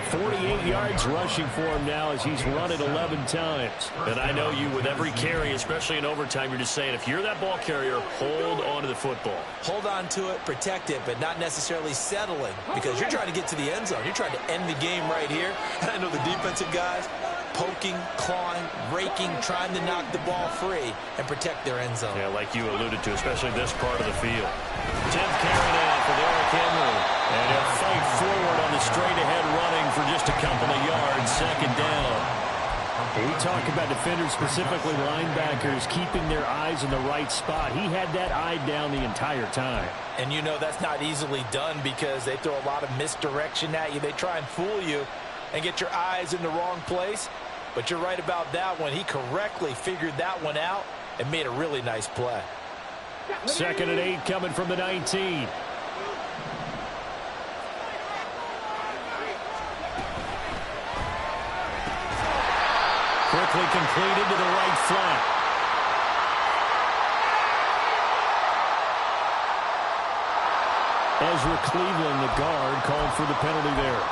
48 yards rushing for him now as he's run it 11 times. And I know you, with every carry, especially in overtime, you're just saying, if you're that ball carrier, hold on to the football. Hold on to it, protect it, but not necessarily settling, because you're trying to get to the end zone. You're trying to end the game right here. And I know the defensive guys poking, clawing, raking, trying to knock the ball free and protect their end zone. Yeah, like you alluded to, especially this part of the field. 10th carry now for Derrick Henry. And he'll fight forward on the straight-ahead running for just a couple of yards. Second down. We talk about defenders, specifically linebackers, keeping their eyes in the right spot. He had that eye down the entire time. And you know that's not easily done because they throw a lot of misdirection at you. They try and fool you and get your eyes in the wrong place. But you're right about that one. He correctly figured that one out and made a really nice play. 2nd and 8 coming from the 19. Quickly completed to the right flat. Ezra Cleveland, the guard, called for the penalty there.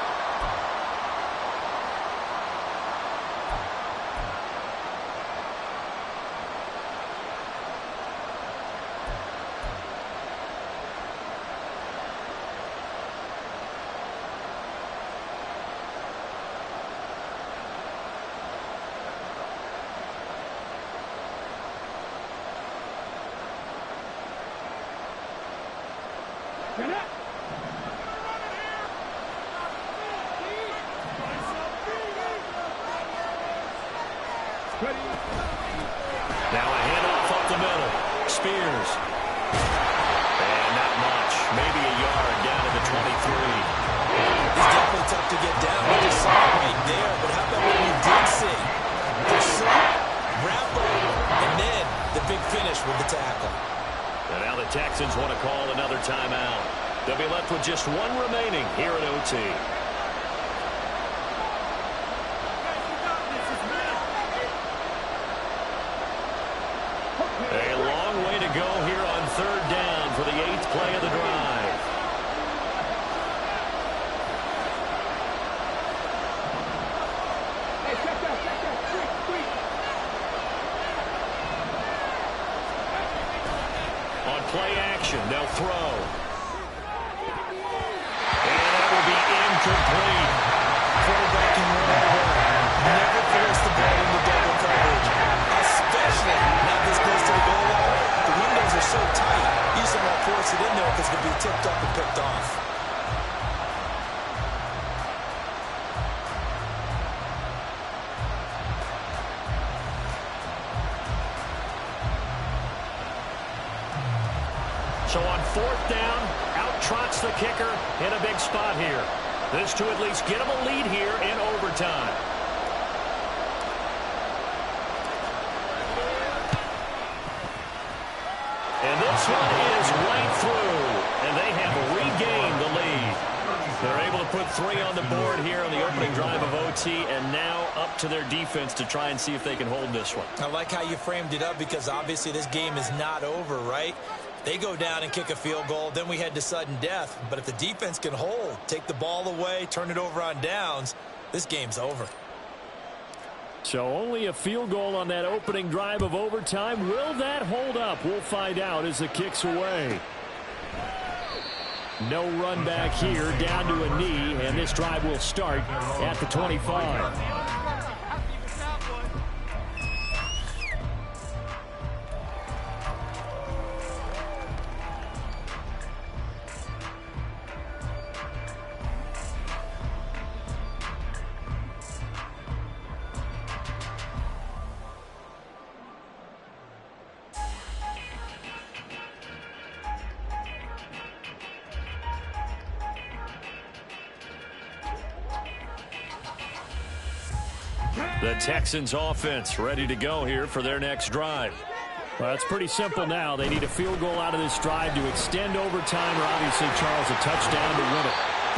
Now a handoff up the middle. Spears. And not much. Maybe a yard down to the 23. It's definitely tough to get down. We just saw it right there. But how about what we did see? Pursue, wrap up, and then the big finish with the tackle. And now the Texans want to call another timeout. They'll be left with just one remaining here at OT. A long way to go here on 3rd down for the 8th play of the drive. play action. They'll throw. And that will be incomplete. Quarterback can run it away. Never force the ball into double coverage, especially not this close to the goal line. The windows are so tight, you just don't want to force it in there because it could be tipped up and picked off. So on 4th down, out trots the kicker in a big spot here. This to at least get him a lead here in overtime. And this one is right through, and they have regained the lead. They're able to put 3 on the board here on the opening drive of OT, and now up to their defense to try and see if they can hold this one. I like how you framed it up because obviously this game is not over, right? They go down and kick a field goal, then we head to sudden death. But if the defense can hold, take the ball away, turn it over on downs, this game's over. So only a field goal on that opening drive of overtime. Will that hold up? We'll find out as the kick's away. No run back here, down to a knee, and this drive will start at the 25. The Texans offense ready to go here for their next drive. Well, it's pretty simple now. They need a field goal out of this drive to extend overtime, or obviously, Charles, a touchdown to win it.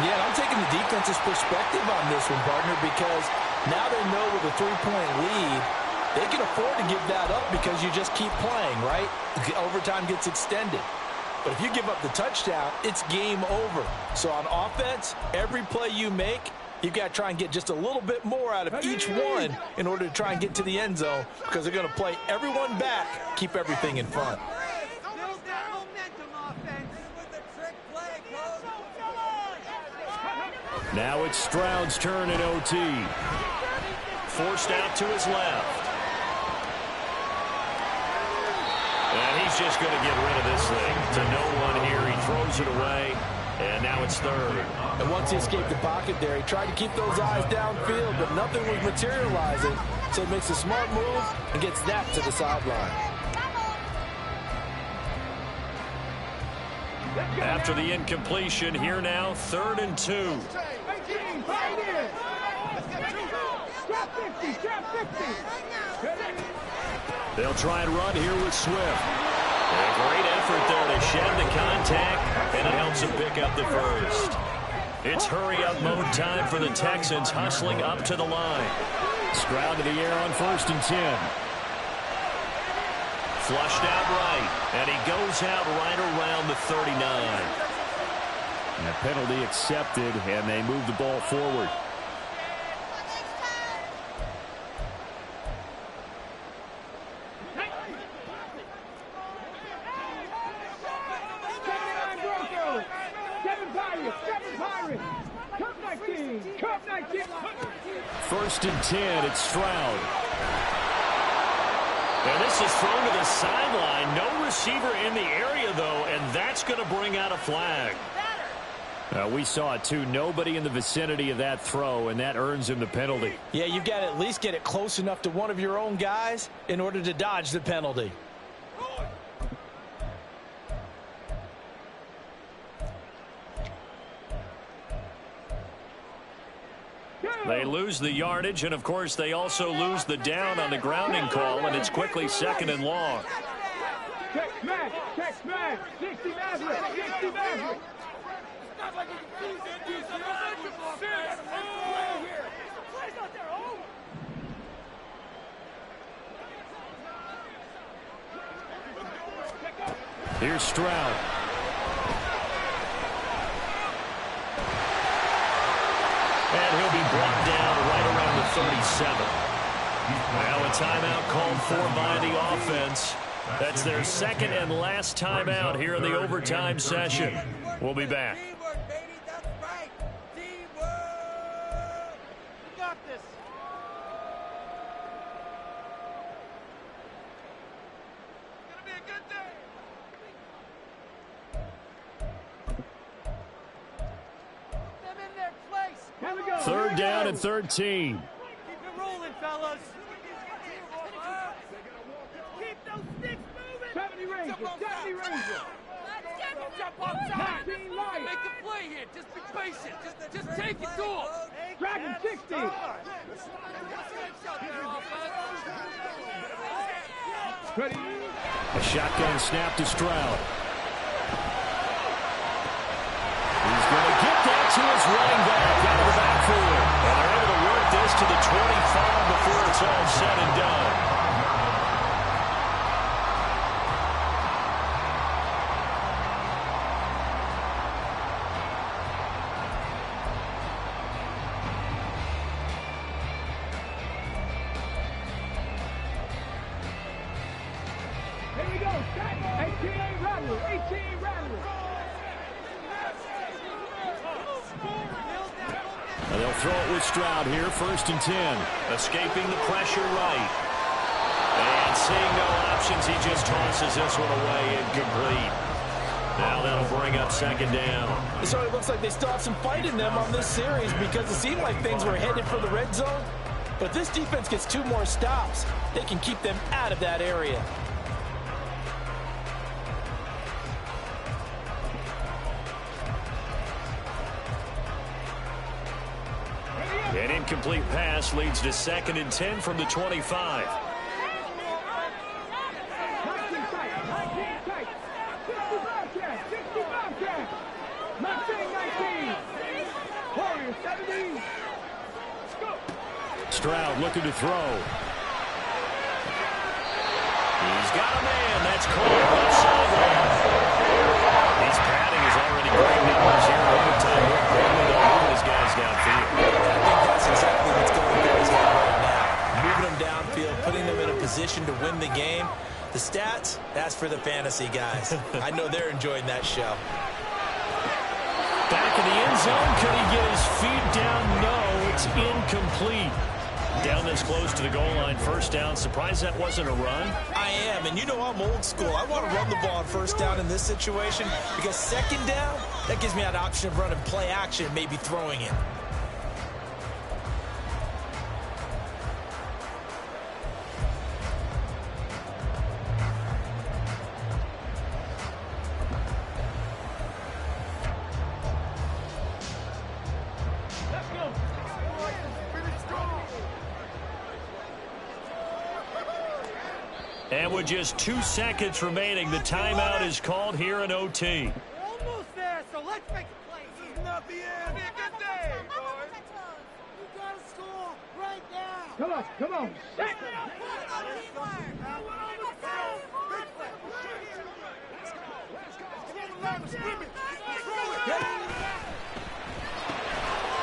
Yeah, I'm taking the defense's perspective on this one, partner, because now they know with a 3-point lead, they can afford to give that up because you just keep playing, right? Overtime gets extended. But if you give up the touchdown, it's game over. So on offense, every play you make, you've got to try and get just a little bit more out of each one in order to try and get to the end zone because they're going to play everyone back, keep everything in front. Now it's Stroud's turn in OT. Forced out to his left. And he's just going to get rid of this thing to no one here. He throws it away, and now it's 3rd. And once he escaped the pocket there, he tried to keep those eyes downfield, but nothing was materializing. So he makes a smart move and gets that to the sideline. After the incompletion, here now, 3rd and 2. They'll try and run here with Swift. A great effort there to shed the contact, and it helps him pick up the first. It's hurry-up mode time for the Texans, hustling up to the line. Stroud to the air on 1st and 10. Flushed out right, and he goes out right around the 39. And a penalty accepted, and they move the ball forward. First and 10, it's Stroud. And this is thrown to the sideline. No receiver in the area, though, and that's going to bring out a flag. We saw it, too. Nobody in the vicinity of that throw, and that earns him the penalty. Yeah, you've got to at least get it close enough to one of your own guys in order to dodge the penalty. They lose the yardage, and, of course, they also lose the down on the grounding call, and it's quickly 2nd and long. Check smash, 60 Maverick, 60 Maverick. Here's Stroud. And he'll be brought down right around the 37. Now a timeout called for by the offense. That's their second and last timeout here in the overtime session. We'll be back. Teamwork, baby. That's right. Teamwork. You got this. It's gonna be a good day. Put them in their place. Here we go. Third down and 13. Keep it rolling, fellas. Keep those sticks moving. 70 Ranger. 70 Ranger. Jump outside. 19 light. Make a play here. Just be patient. Just take it to him. Dragon 60. Ready. A shotgun snap to Stroud. He's going to get that to his running back out of the backfield. And they're able to work this to the 25 before it's all said and done. Here we go. 18 Rattler. 18 Rattler. And they'll throw it with Stroud here, 1st and 10. Escaping the pressure right. And seeing no options, he just tosses this one away, incomplete. Now that'll bring up 2nd down. It certainly looks like they still have some fight in them on this series because it seemed like things were headed for the red zone. But if this defense gets 2 more stops, they can keep them out of that area. An incomplete pass leads to 2nd and 10 from the 25. 19 tight. 19 tight. 65 catch. 65 catch. Mustang 19. Warrior 70. Go. Stroud looking to throw. He's got a man. That's caught left sideline. His padding is already great numbers here in overtime. Moving his guys downfield. That's exactly what's going through his head right now. Moving them downfield, putting them in a position to win the game. The stats, that's for the fantasy guys. I know they're enjoying that show. Back in the end zone. Could he get his feet down? No, it's incomplete. Down this close to the goal line, 1st down. Surprised that wasn't a run? I am, and you know I'm old school. I want to run the ball on 1st down in this situation because 2nd down, that gives me that option of running play action and maybe throwing it. And with just 2 seconds remaining, the timeout is called here in OT. We're almost there, so let's make a play. This is not the end. Be a good day, boys. You got to score right now. Come on. Come on. Set.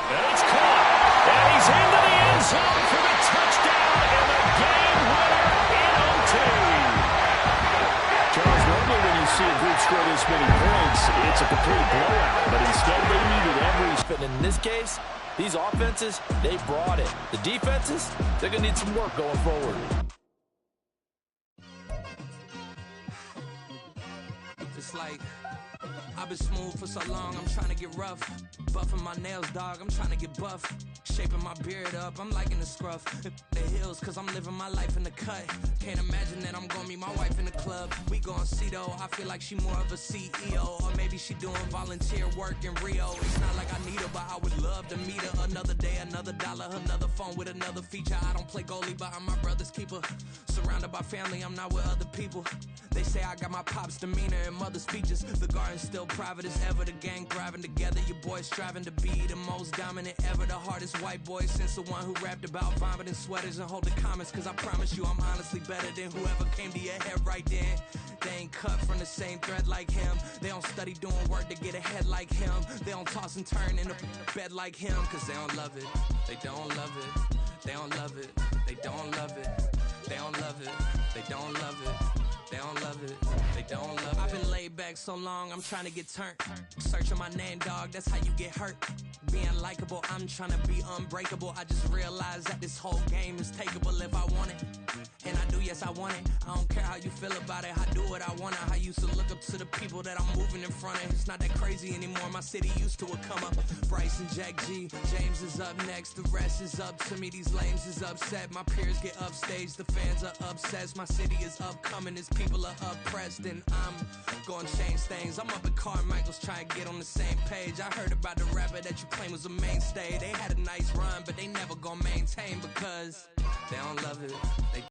And it's caught. And he's into the end zone for the touchdown and the game winner in OT. Charles, normally when you see a group score this many points, it's a complete blowout. But instead, they needed every... But in this case, these offenses, they brought it. The defenses, they're going to need some work going forward. It's like I've been smooth for so long, I'm trying to get rough. Buffing my nails, dog, I'm trying to get buff. Shaping my beard up, I'm liking the scruff. The hills, cause I'm living my life in the cut. Can't imagine that I'm gonna meet my wife in the club. We gon' see though, I feel like she more of a CEO. Or maybe she doing volunteer work in Rio. It's not like I need her, but I would love to meet her. Another day, another dollar, another phone with another feature. I don't play goalie, but I'm my brother's keeper. Surrounded by family, I'm not with other people. They say I got my pop's demeanor and mother's features. The garden's still private as ever. The gang thriving together. Your boys striving to be the most dominant ever. The hardest white boy since the one who rapped about vomiting sweaters and hold the comments. Cause I promise you I'm honestly better than whoever came to your head right then. They ain't cut from the same thread like him. They don't study doing work to get ahead like him. They don't toss and turn in a bed like him. Cause they don't love it. They don't love it. They don't love it. They don't love it. They don't love it. They don't love it. They don't love it. They don't love it. I've been laid back so long, I'm trying to get turned. Searching my name, dog, that's how you get hurt. Being likable, I'm trying to be unbreakable. I just realized that this whole game is takeable if I want it. And I do, yes, I want it. I don't care how you feel about it. I do what I want. I used to look up to the people that I'm moving in front of. It's not that crazy anymore. My city used to a come up. Bryce and Jack G. James is up next. The rest is up to me. These lames is upset. My peers get upstage. The fans are obsessed. My city is upcoming. These people are oppressed. And I'm gonna change things. I'm up at Carmichael's trying to get on the same page. I heard about the rapper that you claim was a mainstay. They had a nice run, but they never gonna maintain because they don't love it. They